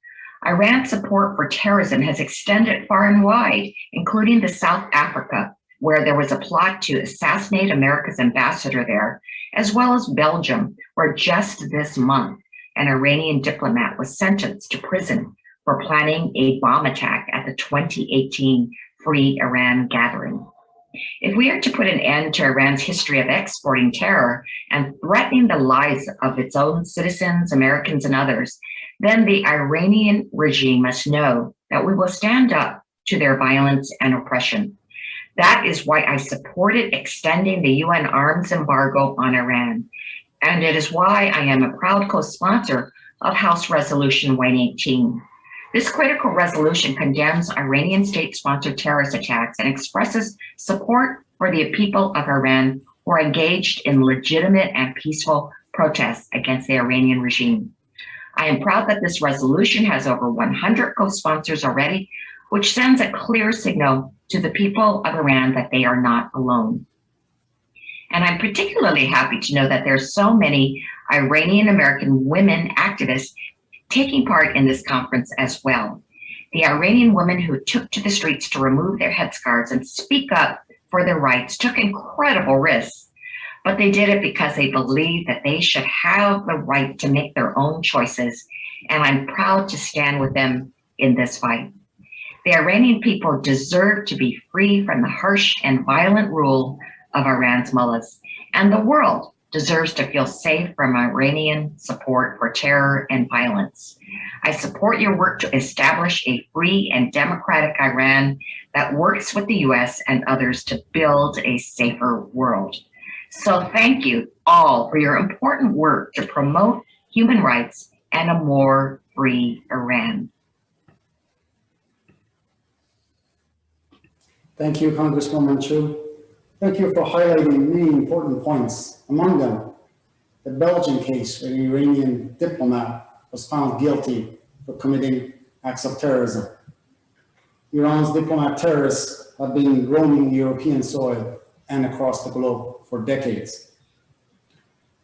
Iran's support for terrorism has extended far and wide, including to South Africa, where there was a plot to assassinate America's ambassador there, as well as Belgium, where just this month, an Iranian diplomat was sentenced to prison for planning a bomb attack at the 2018 Free Iran gathering. If we are to put an end to Iran's history of exporting terror and threatening the lives of its own citizens, Americans, and others, then the Iranian regime must know that we will stand up to their violence and oppression. That is why I supported extending the UN arms embargo on Iran. And it is why I am a proud co-sponsor of House Resolution 118. This critical resolution condemns Iranian state-sponsored terrorist attacks and expresses support for the people of Iran who are engaged in legitimate and peaceful protests against the Iranian regime. I am proud that this resolution has over 100 co-sponsors already, which sends a clear signal to the people of Iran that they are not alone. And I'm particularly happy to know that there are so many Iranian American women activists taking part in this conference as well. The Iranian women who took to the streets to remove their headscarves and speak up for their rights took incredible risks, but they did it because they believed that they should have the right to make their own choices, and I'm proud to stand with them in this fight. The Iranian people deserve to be free from the harsh and violent rule of Iran's mullahs, and the world deserves to feel safe from Iranian support for terror and violence. I support your work to establish a free and democratic Iran that works with the US and others to build a safer world. So thank you all for your important work to promote human rights and a more free Iran. Thank you, Congresswoman Chu. Thank you for highlighting many important points. Among them, the Belgian case where an Iranian diplomat was found guilty for committing acts of terrorism. Iran's diplomat terrorists have been roaming European soil and across the globe for decades.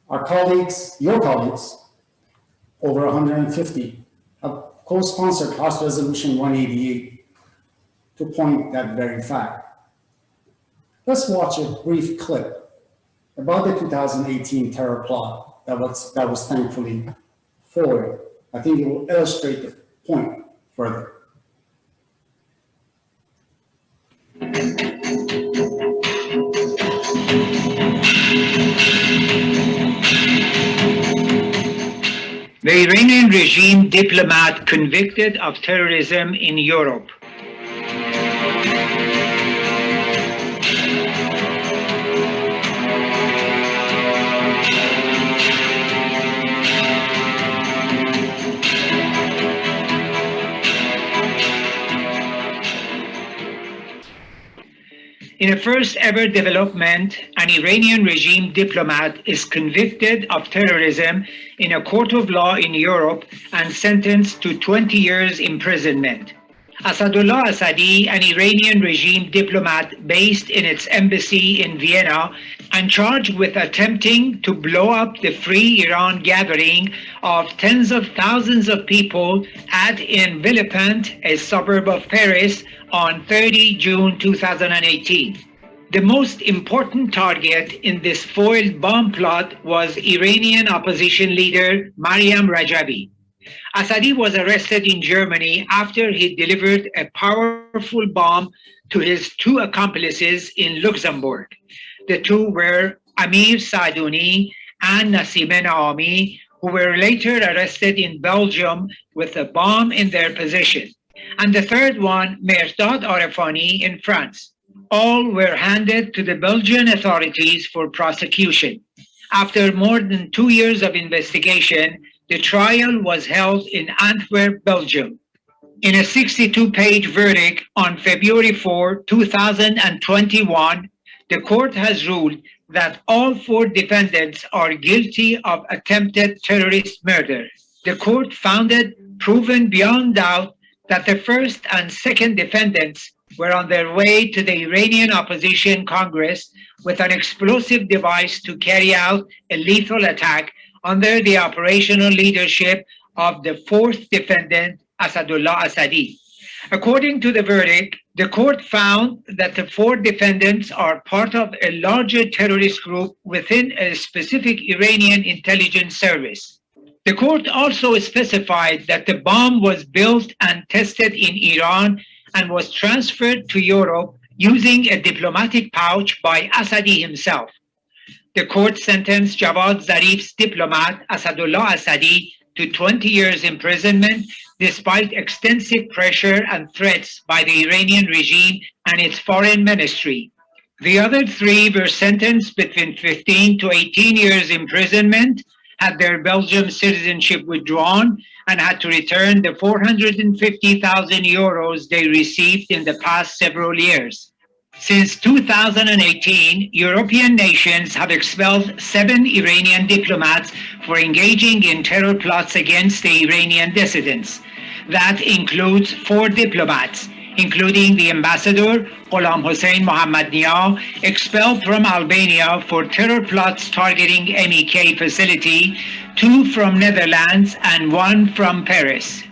Our colleagues, your colleagues, over 150, have co-sponsored House Resolution 188 to point that very fact. Let's watch a brief clip about the 2018 terror plot that was thankfully foiled. I think it will illustrate the point further. The Iranian regime diplomat convicted of terrorism in Europe. In a first ever development, an Iranian regime diplomat is convicted of terrorism in a court of law in Europe and sentenced to 20 years imprisonment. Asadullah Assadi, an Iranian regime diplomat based in its embassy in Vienna and charged with attempting to blow up the Free Iran gathering of tens of thousands of people at Villepinte, a suburb of Paris, on 30 June 2018. The most important target in this foiled bomb plot was Iranian opposition leader Maryam Rajavi. Assadi was arrested in Germany after he delivered a powerful bomb to his two accomplices in Luxembourg. The two were Amir Sadouni and Nassime Naami, who were later arrested in Belgium with a bomb in their possession. And the third one, Mehrdad Arefani in France. All were handed to the Belgian authorities for prosecution. After more than 2 years of investigation, the trial was held in Antwerp, Belgium. In a 62-page verdict on February 4, 2021, the court has ruled that all 4 defendants are guilty of attempted terrorist murder. The court found it proven beyond doubt that the first and second defendants were on their way to the Iranian opposition Congress with an explosive device to carry out a lethal attack under the operational leadership of the 4th defendant, Asadullah Assadi. According to the verdict, the court found that the 4 defendants are part of a larger terrorist group within a specific Iranian intelligence service. The court also specified that the bomb was built and tested in Iran and was transferred to Europe using a diplomatic pouch by Assadi himself. The court sentenced Javad Zarif's diplomat, Asadullah Assadi, to 20 years imprisonment, despite extensive pressure and threats by the Iranian regime and its foreign ministry. The other 3 were sentenced between 15 to 18 years imprisonment, had their Belgian citizenship withdrawn, and had to return the 450,000 euros they received in the past several years. Since 2018, European nations have expelled 7 Iranian diplomats for engaging in terror plots against the Iranian dissidents. That includes 4 diplomats, including the ambassador, Ghulam Hossein Mohammadnia, expelled from Albania for terror plots targeting MEK facility, 2 from Netherlands and 1 from Paris.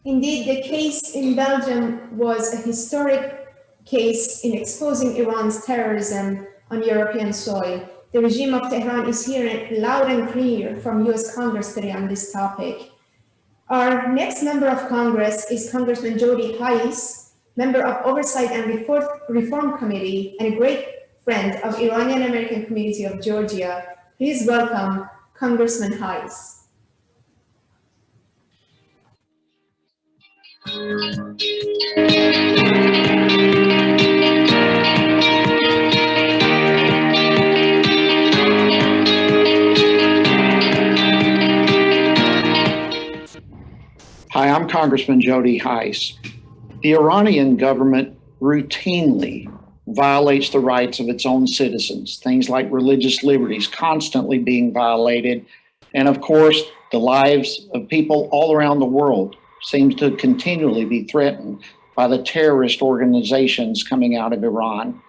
Indeed, the case in Belgium was a historic case in exposing Iran's terrorism on European soil. The regime of Tehran is hearing loud and clear from US Congress today on this topic. Our next member of Congress is Congressman Jody Hice, member of Oversight and Reform Committee and a great friend of Iranian American community of Georgia. Please welcome Congressman Hice. Hi, I'm Congressman Jody Hice. The Iranian government routinely violates the rights of its own citizens, things like religious liberties constantly being violated. And of course, the lives of people all around the world seems to continually be threatened by the terrorist organizations coming out of Iran.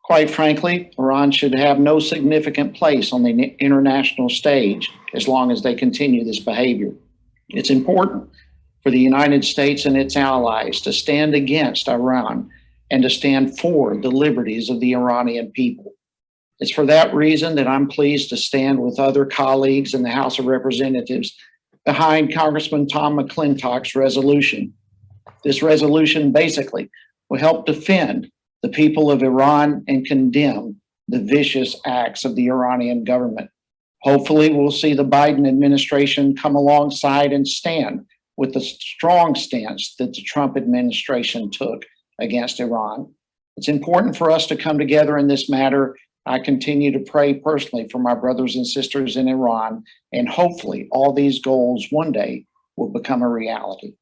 Quite frankly, Iran should have no significant place on the international stage as long as they continue this behavior. It's important for the United States and its allies to stand against Iran and to stand for the liberties of the Iranian people. It's for that reason that I'm pleased to stand with other colleagues in the House of Representatives behind Congressman Tom McClintock's resolution. This resolution basically will help defend the people of Iran and condemn the vicious acts of the Iranian government. Hopefully, we'll see the Biden administration come alongside and stand with the strong stance that the Trump administration took against Iran. It's important for us to come together in this matter. I continue to pray personally for my brothers and sisters in Iran, and hopefully all these goals one day will become a reality.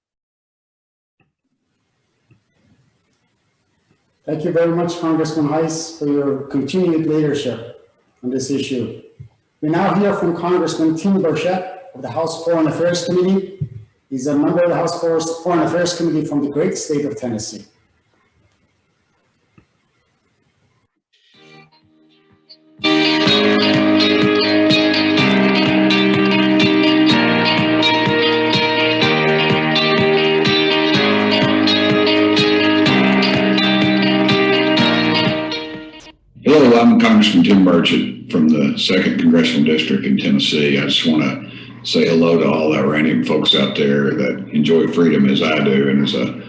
Thank you very much, Congressman Hice, for your continued leadership on this issue. We now hear from Congressman Tim Burchett of the House Foreign Affairs Committee. He's a member of the House Foreign Affairs Committee from the great state of Tennessee. Hello, I'm Congressman Tim Burchett from the 2nd Congressional District in Tennessee. I just want to say hello to all the Iranian folks out there that enjoy freedom as I do. And as a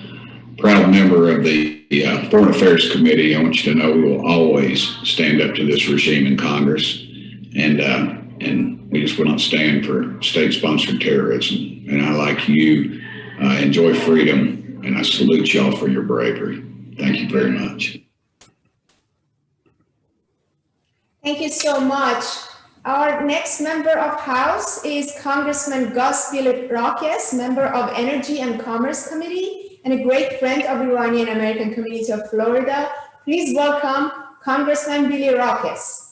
proud member of the Foreign Affairs Committee, I want you to know we will always stand up to this regime in Congress. And we just will not stand for state-sponsored terrorism. And I, like you, enjoy freedom, and I salute y'all for your bravery. Thank you very much. Thank you so much. Our next member of House is Congressman Gus Bilirakis, member of Energy and Commerce Committee and a great friend of Iranian American community of Florida. Please welcome Congressman Bilirakis.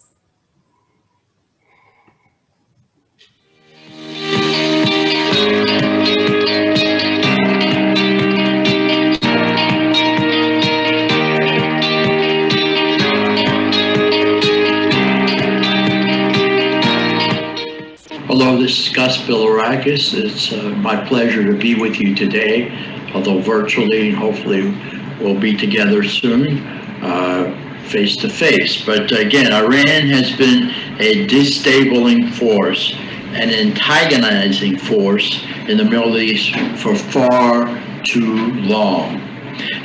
Hello, this is Gus Bilirakis. It's my pleasure to be with you today, although virtually, and hopefully we'll be together soon, face to face. But again, Iran has been a destabilizing force, an antagonizing force in the Middle East for far too long.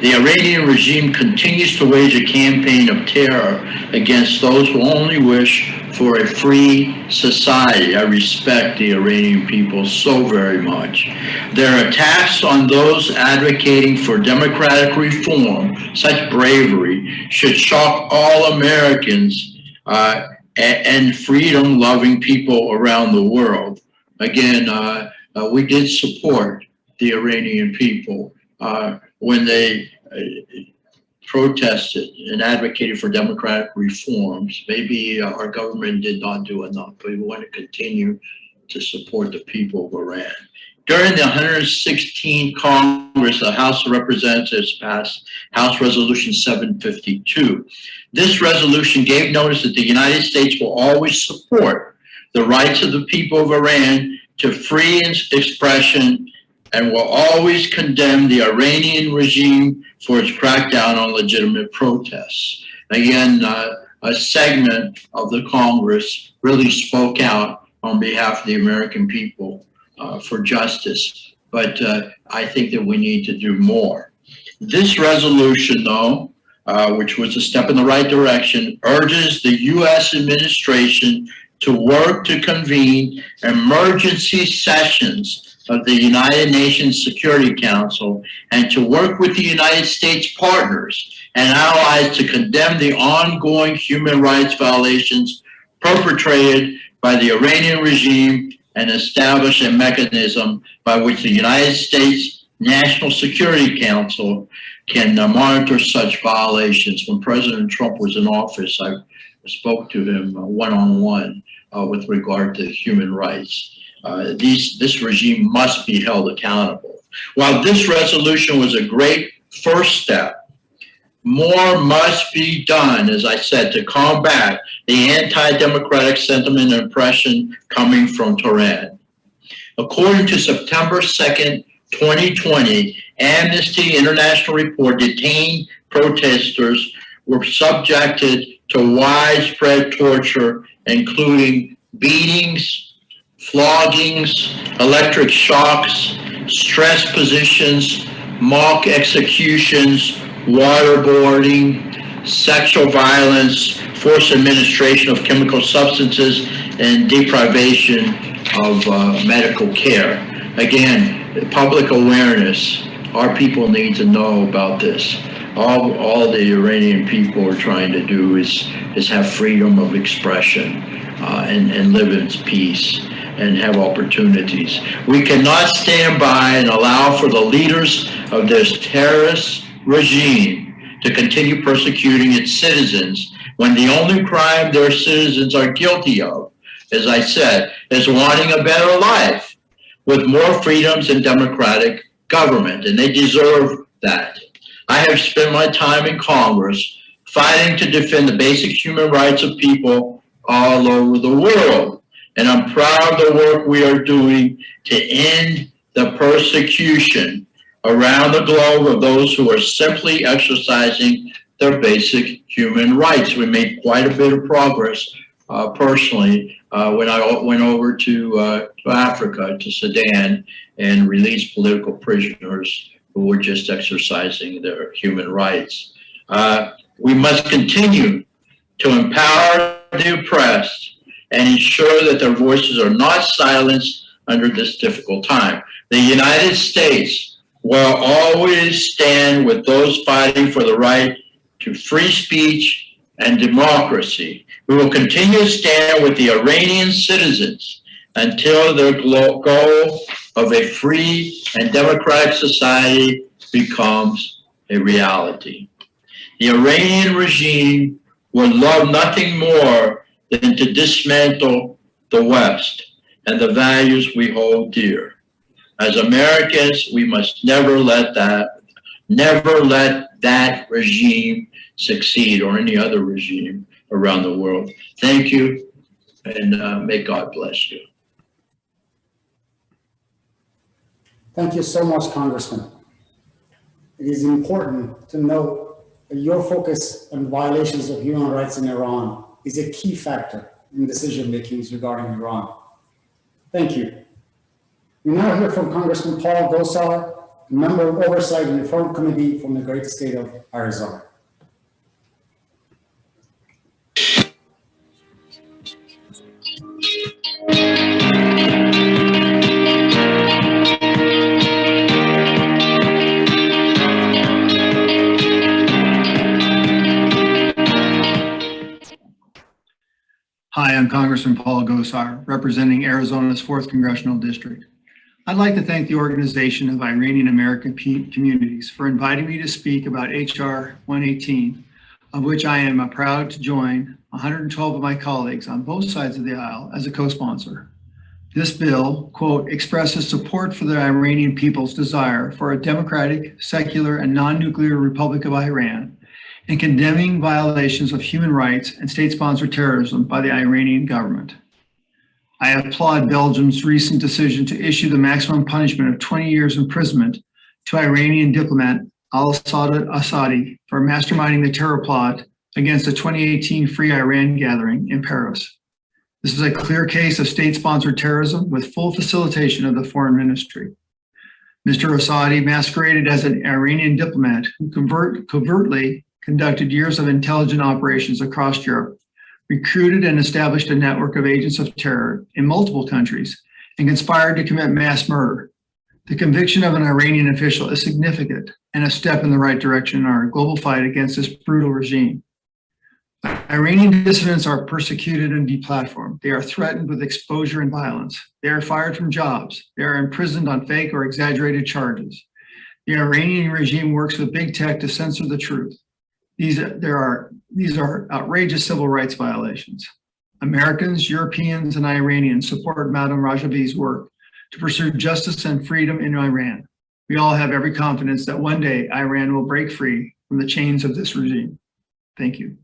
The Iranian regime continues to wage a campaign of terror against those who only wish for a free society. I respect the Iranian people so very much. Their attacks on those advocating for democratic reform, such bravery, should shock all Americans and freedom-loving people around the world. Again, we did support the Iranian people when they protested and advocated for democratic reforms. Maybe our government did not do enough, but we want to continue to support the people of Iran. During the 116th Congress, the House of Representatives passed House Resolution 752. This resolution gave notice that the United States will always support the rights of the people of Iran to free expression and will always condemn the Iranian regime for its crackdown on legitimate protests. Again, a segment of the Congress really spoke out on behalf of the American people for justice. But I think that we need to do more. This resolution, though, which was a step in the right direction, urges the U.S. administration to work to convene emergency sessions of the United Nations Security Council and to work with the United States partners and allies to condemn the ongoing human rights violations perpetrated by the Iranian regime and establish a mechanism by which the United States National Security Council can monitor such violations. When President Trump was in office, I spoke to him one-on-one with regard to human rights. This regime must be held accountable. While this resolution was a great first step, more must be done, as I said, to combat the anti-democratic sentiment and oppression coming from Tehran. According to September 2nd, 2020, Amnesty International report, detained protesters were subjected to widespread torture, including beatings, floggings, electric shocks, stress positions, mock executions, waterboarding, sexual violence, forced administration of chemical substances, and deprivation of medical care. Again, public awareness. Our people need to know about this. All the Iranian people are trying to do is have freedom of expression and live in peace and have opportunities. We cannot stand by and allow for the leaders of this terrorist regime to continue persecuting its citizens when the only crime their citizens are guilty of, as I said, is wanting a better life with more freedoms and democratic government, and they deserve that. I have spent my time in Congress fighting to defend the basic human rights of people all over the world, and I'm proud of the work we are doing to end the persecution around the globe of those who are simply exercising their basic human rights. We made quite a bit of progress personally when I went over to Africa, to Sudan, and released political prisoners who were just exercising their human rights. We must continue to empower the oppressed and ensure that their voices are not silenced under this difficult time. The United States will always stand with those fighting for the right to free speech and democracy. We will continue to stand with the Iranian citizens until their goal of a free and democratic society becomes a reality. The Iranian regime would love nothing more than to dismantle the West and the values we hold dear. As Americans, we must never let that regime succeed, or any other regime around the world. Thank you, and may God bless you. Thank you so much, Congressman. It is important to note that your focus on violations of human rights in Iran is a key factor in decision-making regarding Iran. Thank you. We now hear from Congressman Paul Gosar, a member of Oversight and Reform Committee from the great state of Arizona. Hi, I'm Congressman Paul Gosar, representing Arizona's 4th Congressional District. I'd like to thank the Organization of Iranian American Communities for inviting me to speak about H.R. 118, of which I am proud to join 112 of my colleagues on both sides of the aisle as a co-sponsor. This bill, quote, expresses support for the Iranian people's desire for a democratic, secular, and non-nuclear Republic of Iran, and condemning violations of human rights and state-sponsored terrorism by the Iranian government. I applaud Belgium's recent decision to issue the maximum punishment of 20 years imprisonment to Iranian diplomat al-Assadi for masterminding the terror plot against the 2018 Free Iran gathering in Paris. This is a clear case of state-sponsored terrorism with full facilitation of the foreign ministry. Mr. Assadi masqueraded as an Iranian diplomat who covertly conducted years of intelligence operations across Europe, recruited and established a network of agents of terror in multiple countries, and conspired to commit mass murder. The conviction of an Iranian official is significant and a step in the right direction in our global fight against this brutal regime. Iranian dissidents are persecuted and deplatformed. They are threatened with exposure and violence. They are fired from jobs. They are imprisoned on fake or exaggerated charges. The Iranian regime works with big tech to censor the truth. These are outrageous civil rights violations. Americans, Europeans, and Iranians support Madam Rajavi's work to pursue justice and freedom in Iran. We all have every confidence that one day Iran will break free from the chains of this regime. Thank you.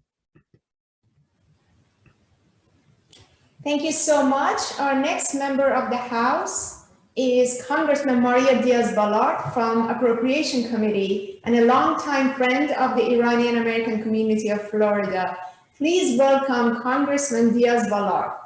Thank you so much. Our next member of the House is Congressman Maria Diaz-Balart from Appropriation Committee and a longtime friend of the Iranian American community of Florida. Please welcome Congressman Diaz-Balart.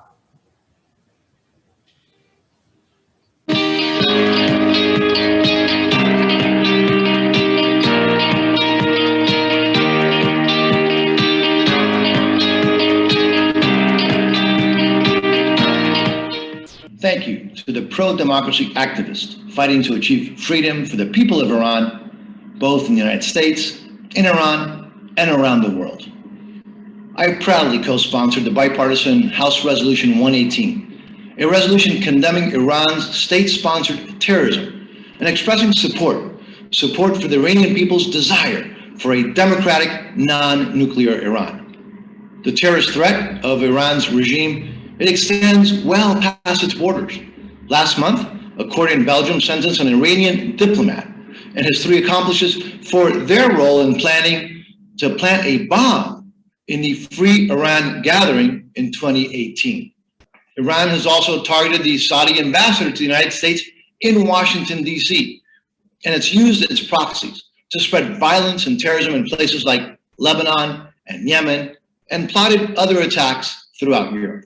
Thank you to the pro-democracy activists fighting to achieve freedom for the people of Iran, both in the United States, in Iran, and around the world. I proudly co-sponsored the bipartisan House Resolution 118, a resolution condemning Iran's state-sponsored terrorism and expressing support for the Iranian people's desire for a democratic, non-nuclear Iran. The terrorist threat of Iran's regime, it extends well past its borders. Last month, a court in Belgium sentenced an Iranian diplomat and his 3 accomplices for their role in planning to plant a bomb in the Free Iran gathering in 2018. Iran has also targeted the Saudi ambassador to the United States in Washington, D.C., and it's used its proxies to spread violence and terrorism in places like Lebanon and Yemen, and plotted other attacks throughout Europe.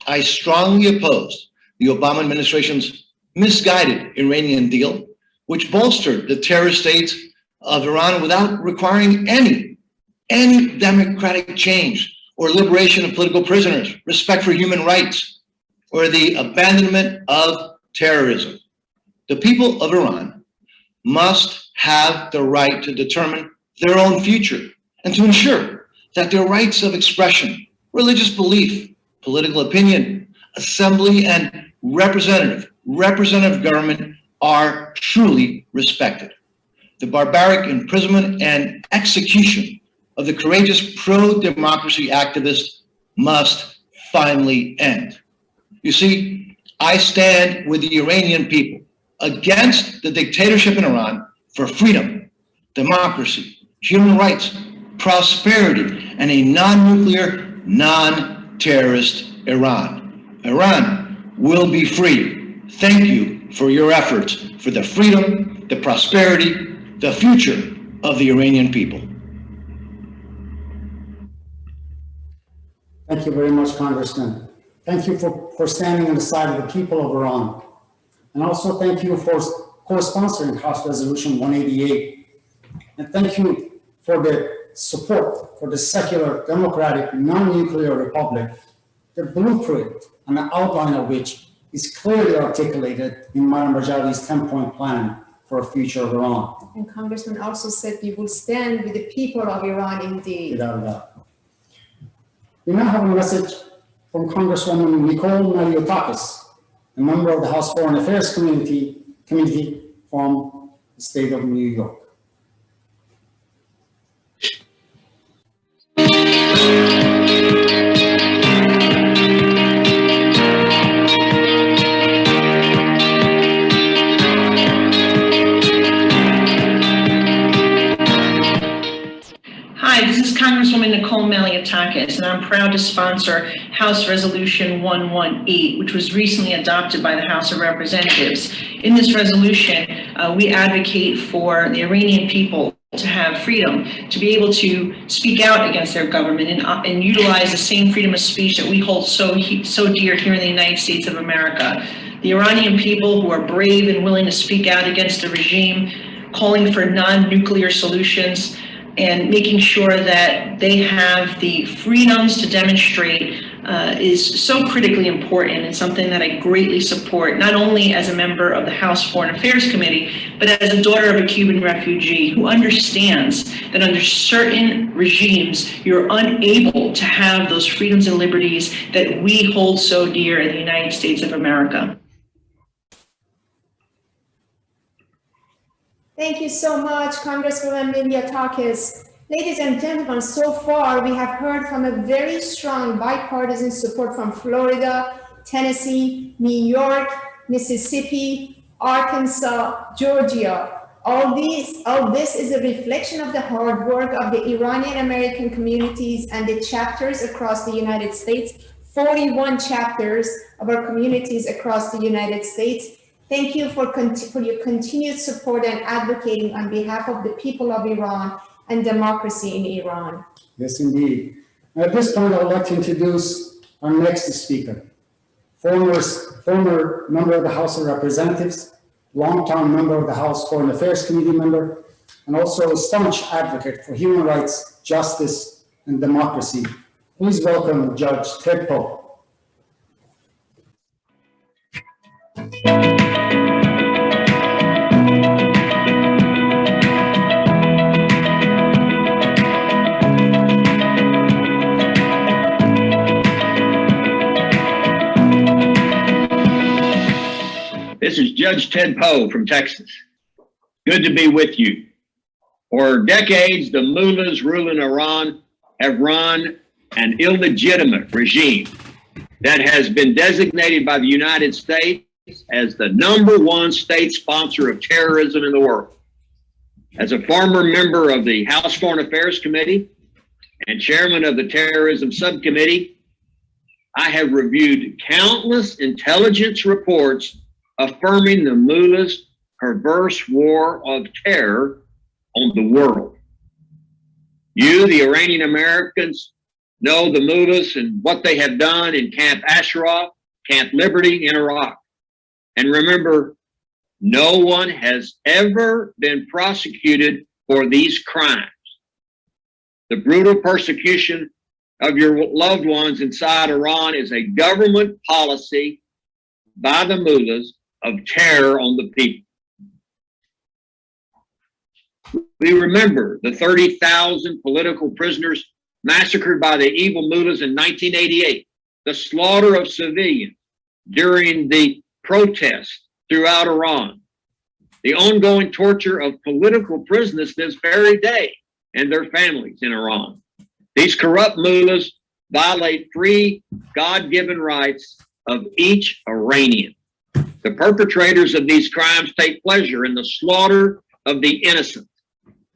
I strongly oppose the Obama administration's misguided Iranian deal, which bolstered the terrorist state of Iran without requiring any democratic change or liberation of political prisoners, respect for human rights, or the abandonment of terrorism. The people of Iran must have the right to determine their own future and to ensure that their rights of expression, religious belief, political opinion, assembly, and representative government are truly respected. The barbaric imprisonment and execution of the courageous pro-democracy activists must finally end. You see, I stand with the Iranian people against the dictatorship in Iran for freedom, democracy, human rights, prosperity, and a non-nuclear, non-terrorist Iran. Iran will be free. Thank you for your efforts for the freedom, the prosperity, the future of the Iranian people. Thank you very much, Congressman. Thank you for standing on the side of the people of Iran. And also thank you for co-sponsoring House Resolution 188. And thank you for the support for the secular, democratic, non-nuclear republic, the blueprint and the outline of which is clearly articulated in Madam Rajavi's 10-point plan for a future of Iran. And Congressman also said we will stand with the people of Iran indeed. Without a doubt. We now have a message from Congresswoman Nicole Maliotakis, a member of the House Foreign Affairs Committee from the state of New York. Congresswoman Nicole Maliotakis, and I'm proud to sponsor House Resolution 118, which was recently adopted by the House of Representatives. In this resolution, we advocate for the Iranian people to have freedom, to be able to speak out against their government and utilize the same freedom of speech that we hold so dear here in the United States of America. The Iranian people who are brave and willing to speak out against the regime, calling for non-nuclear solutions, and making sure that they have the freedoms to demonstrate is so critically important and something that I greatly support, not only as a member of the House Foreign Affairs Committee, but as a daughter of a Cuban refugee who understands that under certain regimes, you're unable to have those freedoms and liberties that we hold so dear in the United States of America. Thank you so much, Congresswoman Maliotakis. Ladies and gentlemen, so far we have heard from a very strong bipartisan support from Florida, Tennessee, New York, Mississippi, Arkansas, Georgia. All this is a reflection of the hard work of the Iranian American communities and the chapters across the United States, 41 chapters of our communities across the United States. Thank you for your continued support and advocating on behalf of the people of Iran and democracy in Iran. Yes, indeed. At this point, I would like to introduce our next speaker, former member of the House of Representatives, longtime member of the House Foreign Affairs Committee member, and also a staunch advocate for human rights, justice, and democracy. Please welcome Judge Ted Poe. This is Judge Ted Poe from Texas. Good to be with you. For decades, the mullahs ruling Iran have run an illegitimate regime that has been designated by the United States as the #1 state sponsor of terrorism in the world. As a former member of the House Foreign Affairs Committee and chairman of the Terrorism Subcommittee, I have reviewed countless intelligence reports affirming the mullahs' perverse war of terror on the world. You, the Iranian Americans, know the mullahs and what they have done in Camp Ashraf, Camp Liberty in Iraq. And remember, no one has ever been prosecuted for these crimes. The brutal persecution of your loved ones inside Iran is a government policy by the mullahs of terror on the people. We remember the 30,000 political prisoners massacred by the evil mullahs in 1988, the slaughter of civilians during the protests throughout Iran, the ongoing torture of political prisoners this very day and their families in Iran. These corrupt mullahs violate free, God-given rights of each Iranian. The perpetrators of these crimes take pleasure in the slaughter of the innocent.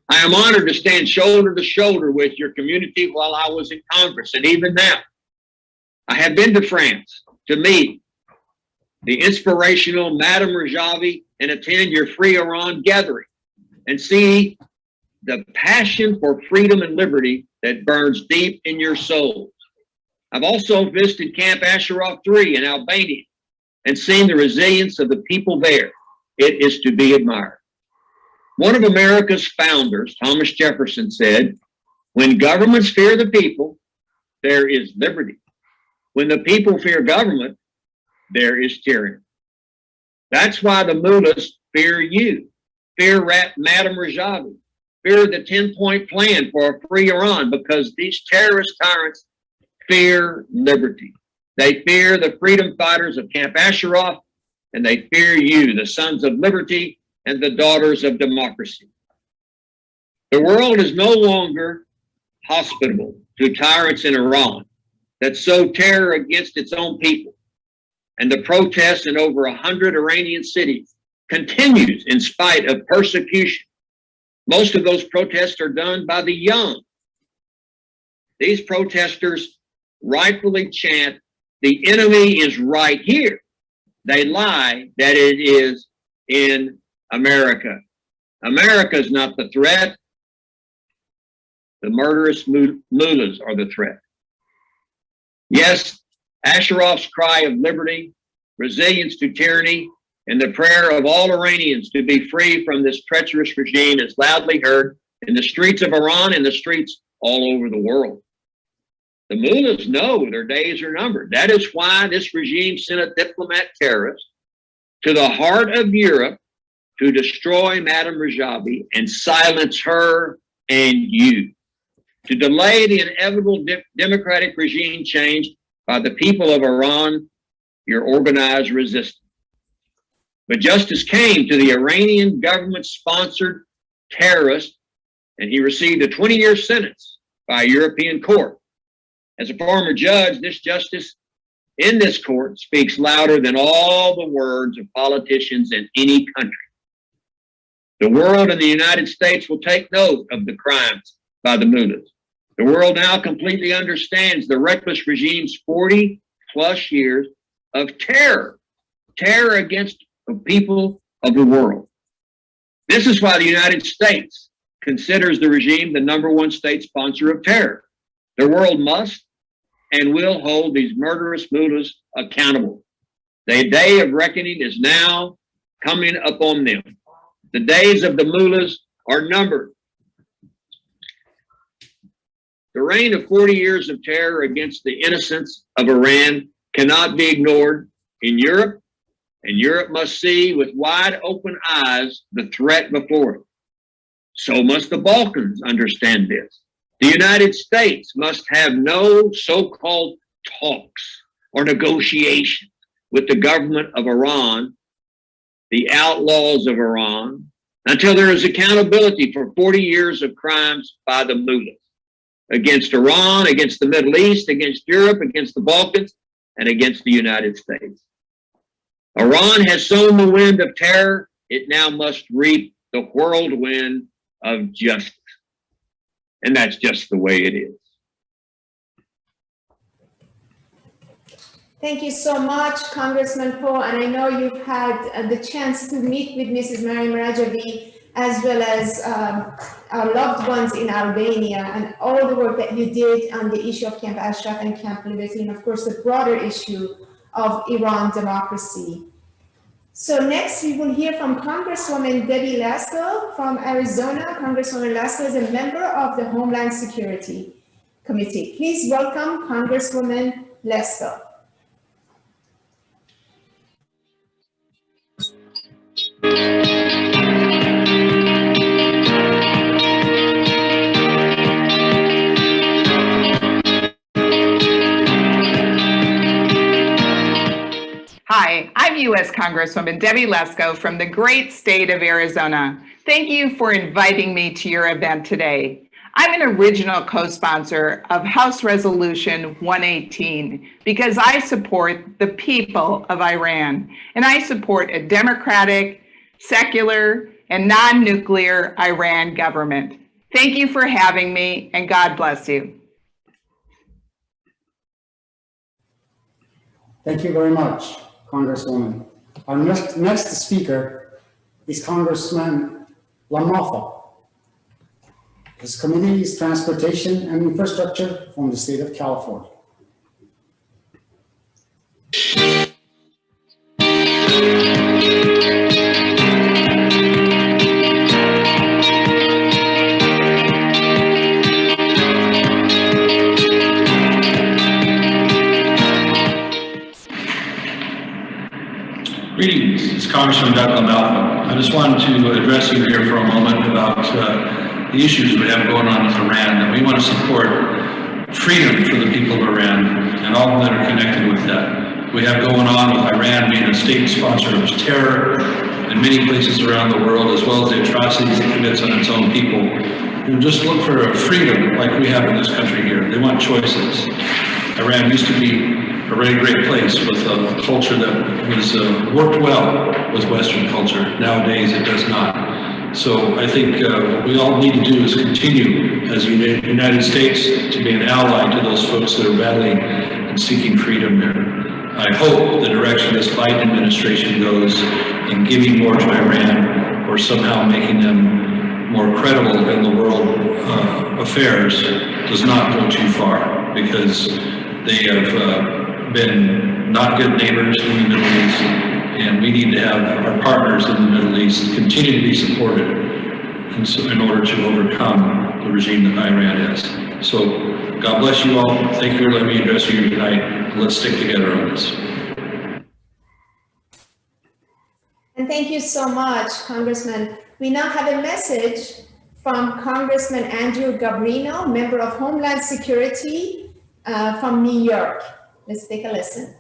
I am honored to stand shoulder to shoulder with your community while I was in Congress, and even now. I have been to France to meet the inspirational Madame Rajavi and attend your Free Iran gathering and see the passion for freedom and liberty that burns deep in your souls. I've also visited Camp Ashraf 3 in Albania and seen the resilience of the people there. It is to be admired. One of America's founders, Thomas Jefferson, said, "When governments fear the people, there is liberty. When the people fear government, there is tyranny." That's why the mullahs fear you, fear Madame Rajavi, fear the 10-point plan for a free Iran, because these terrorist tyrants fear liberty. They fear the freedom fighters of Camp Ashraf, and they fear you, the sons of liberty and the daughters of democracy. The world is no longer hospitable to tyrants in Iran that sow terror against its own people. And the protests in over 100 Iranian cities continues in spite of persecution. Most of those protests are done by the young. These protesters rightfully chant, the enemy is right here. They lie that it is in America. America is not the threat. The murderous mullahs are the threat. Yes, Ashraf's cry of liberty, resilience to tyranny, and the prayer of all Iranians to be free from this treacherous regime is loudly heard in the streets of Iran and the streets all over the world. The mullahs know their days are numbered. That is why this regime sent a diplomat terrorist to the heart of Europe to destroy Madame Rajabi and silence her and you, to delay the inevitable democratic regime change by the people of Iran, your organized resistance. But justice came to the Iranian government-sponsored terrorist, and he received a 20-year sentence by a European court. As a former judge, this justice in this court speaks louder than all the words of politicians in any country. The world and the United States will take note of the crimes by the mullahs. The world now completely understands the reckless regime's 40-plus years of terror against the people of the world. This is why the United States considers the regime the #1 state sponsor of terror. The world must and will hold these murderous mullahs accountable. The day of reckoning is now coming upon them. The days of the mullahs are numbered. The reign of 40 years of terror against the innocents of Iran cannot be ignored in Europe, and Europe must see with wide open eyes the threat before it. So must the Balkans understand this. The United States must have no so-called talks or negotiations with the government of Iran, the outlaws of Iran, until there is accountability for 40 years of crimes by the mullahs against Iran, against the Middle East, against Europe, against the Balkans, and against the United States. Iran has sown the wind of terror. It now must reap the whirlwind of justice. And that's just the way it is. Thank you so much, Congressman Poe. And I know you've had the chance to meet with Mrs. Maryam Rajavi, as well as our loved ones in Albania, and all the work that you did on the issue of Camp Ashraf and Camp Liberty, and of course the broader issue of Iran democracy. So next we will hear from Congresswoman Debbie Lasko from Arizona. Congresswoman Lasko is a member of the Homeland Security Committee. Please welcome Congresswoman Lasko. Hi, I'm U.S. Congresswoman Debbie Lasko from the great state of Arizona. Thank you for inviting me to your event today. I'm an original co-sponsor of House Resolution 118 because I support the people of Iran, and I support a democratic, secular, and non-nuclear Iran government. Thank you for having me, and God bless you. Thank you very much, Congresswoman. Our next speaker is Congressman LaMalfa. His committee is Transportation and Infrastructure from the state of California. Greetings, it's Congressman Don Bacon. I just wanted to address you here for a moment about the issues we have going on with Iran, and we want to support freedom for the people of Iran and all that are connected with that. We have going on with Iran being a state sponsor of terror in many places around the world, as well as the atrocities it commits on its own people. We just look for a freedom like we have in this country here. They want choices. Iran used to be a really great place with a culture that was worked well with Western culture. Nowadays, it does not. So I think what we all need to do is continue as a United States to be an ally to those folks that are battling and seeking freedom there. I hope the direction this Biden administration goes in giving more to Iran or somehow making them more credible in the world affairs does not go too far, because they have been not good neighbors in the Middle East, and we need to have our partners in the Middle East continue to be supported in order to overcome the regime that Iran is. So God bless you all. Thank you for letting me address you tonight. Let's stick together on this. And thank you so much, Congressman. We now have a message from Congressman Andrew Gabrino, member of Homeland Security from New York. Let's take a listen.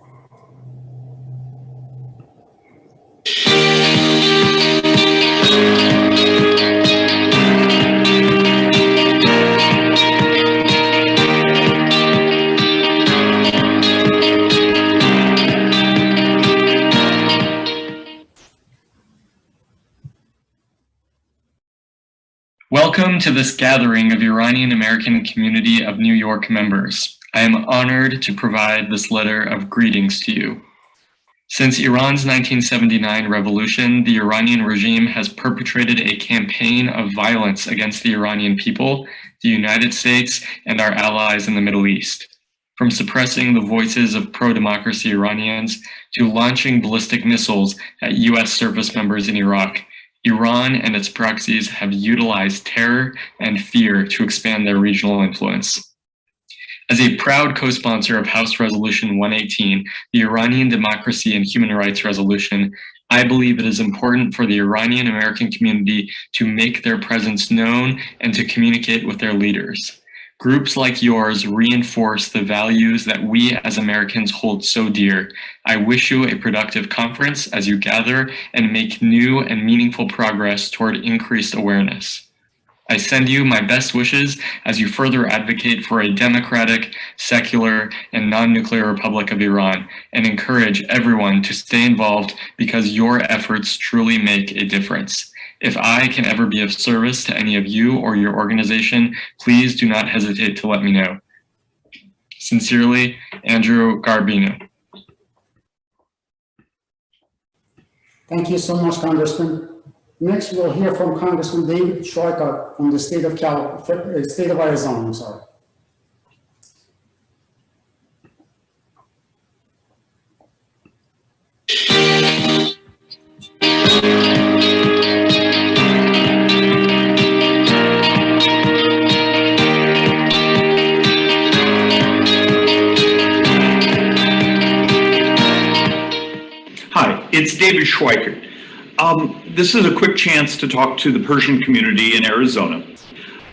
Welcome to this gathering of Iranian American community of New York members. I am honored to provide this letter of greetings to you. Since Iran's 1979 revolution, the Iranian regime has perpetrated a campaign of violence against the Iranian people, the United States, and our allies in the Middle East. From suppressing the voices of pro-democracy Iranians to launching ballistic missiles at US service members in Iraq, Iran and its proxies have utilized terror and fear to expand their regional influence. As a proud co-sponsor of House Resolution 118, the Iranian Democracy and Human Rights Resolution, I believe it is important for the Iranian American community to make their presence known and to communicate with their leaders. Groups like yours reinforce the values that we as Americans hold so dear. I wish you a productive conference as you gather and make new and meaningful progress toward increased awareness. I send you my best wishes as you further advocate for a democratic, secular, and non-nuclear Republic of Iran, and encourage everyone to stay involved because your efforts truly make a difference. If I can ever be of service to any of you or your organization, please do not hesitate to let me know. Sincerely, Andrew Gabrino. Thank you so much, Congressman. Next, we'll hear from Congressman David Schweikart from the state of Arizona. I'm sorry. Hi, it's David Schweikart. This is a quick chance to talk to the Persian community in Arizona.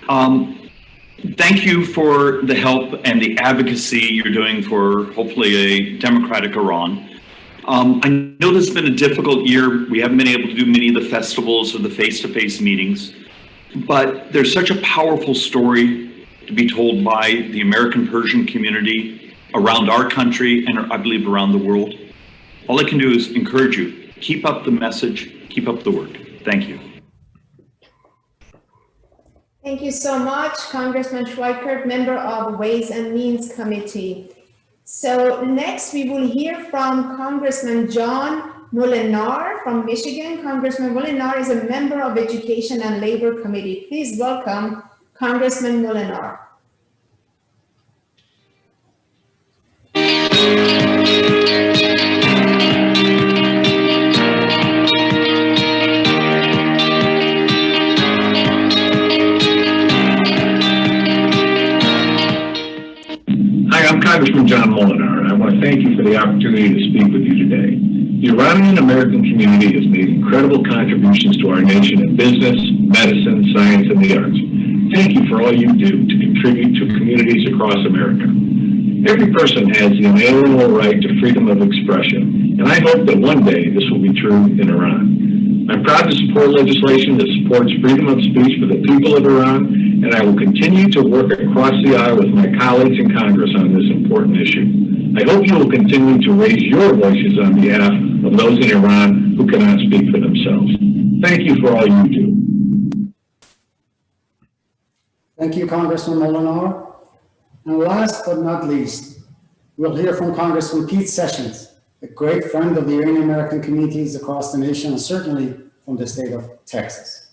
Thank you for the help and the advocacy you're doing for hopefully a democratic Iran. I know this has been a difficult year. We haven't been able to do many of the festivals or the face-to-face meetings, but there's such a powerful story to be told by the American Persian community around our country and I believe around the world. All I can do is encourage you, keep up the message, keep up the work. Thank you. Thank you so much, Congressman Schweikart, member of Ways and Means Committee. So next we will hear from Congressman John Molinar from Michigan. Congressman Molinar is a member of Education and Labor Committee. Please welcome Congressman Molinar. I'm Congressman John Molinar, and I want to thank you for the opportunity to speak with you today. The Iranian American community has made incredible contributions to our nation in business, medicine, science, and the arts. Thank you for all you do to contribute to communities across America. Every person has the inalienable right to freedom of expression, and I hope that one day this will be true in Iran. I'm proud to support legislation that supports freedom of speech for the people of Iran, and I will continue to work across the aisle with my colleagues in Congress on this important issue. I hope you will continue to raise your voices on behalf of those in Iran who cannot speak for themselves. Thank you for all you do. Thank you, Congressman Molinar. And last but not least, we'll hear from Congressman Pete Sessions, a great friend of the Iranian American communities across the nation, and certainly from the state of Texas.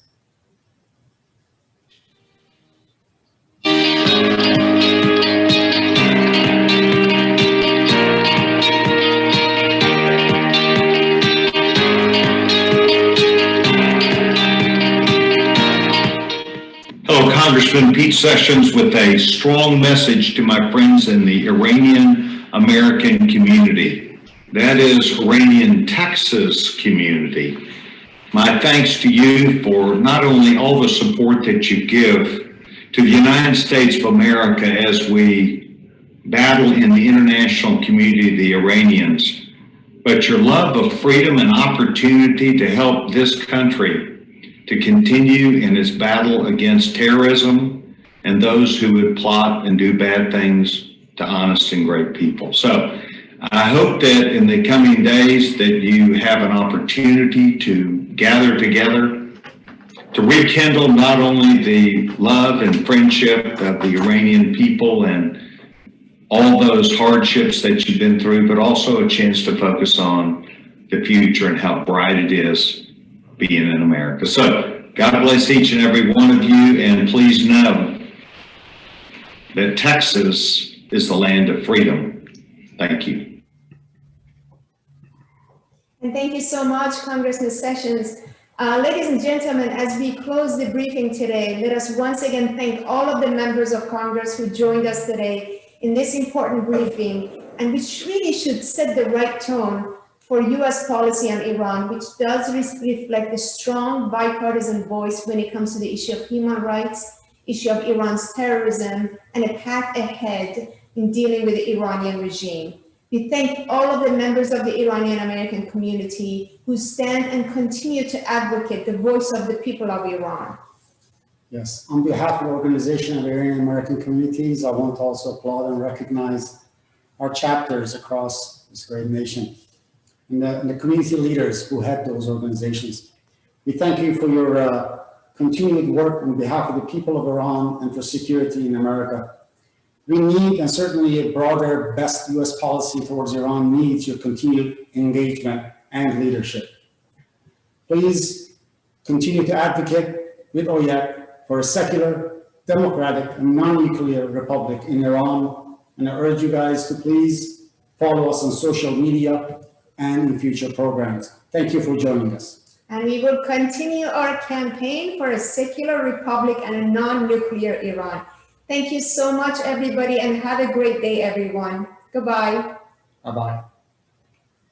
Hello, Congressman Pete Sessions with a strong message to my friends in the Iranian American community. That is Iranian Texas community. My thanks to you for not only all the support that you give to the United States of America as we battle in the international community, the Iranians, but your love of freedom and opportunity to help this country to continue in its battle against terrorism and those who would plot and do bad things to honest and great people. So I hope that in the coming days that you have an opportunity to gather together to rekindle not only the love and friendship of the Iranian people and all those hardships that you've been through, but also a chance to focus on the future and how bright it is being in America. So God bless each and every one of you, and please know that Texas is the land of freedom. Thank you. And thank you so much, Congressman Sessions. Ladies and gentlemen, as we close the briefing today, let us once again thank all of the members of Congress who joined us today in this important briefing, and which really should set the right tone for U.S. policy on Iran, which does reflect a strong bipartisan voice when it comes to the issue of human rights, issue of Iran's terrorism, and a path ahead in dealing with the Iranian regime. We thank all of the members of the Iranian American community who stand and continue to advocate the voice of the people of Iran. Yes, on behalf of the Organization of Iranian American Communities, I want to also applaud and recognize our chapters across this great nation and the community leaders who head those organizations. We thank you for your continued work on behalf of the people of Iran and for security in America. We need, and certainly a broader, best U.S. policy towards Iran needs your continued engagement and leadership. Please continue to advocate with OYEC for a secular, democratic, and non-nuclear republic in Iran. And I urge you guys to please follow us on social media and in future programs. Thank you for joining us. And we will continue our campaign for a secular republic and a non-nuclear Iran. Thank you so much, everybody, and have a great day, everyone. Goodbye. Bye-bye.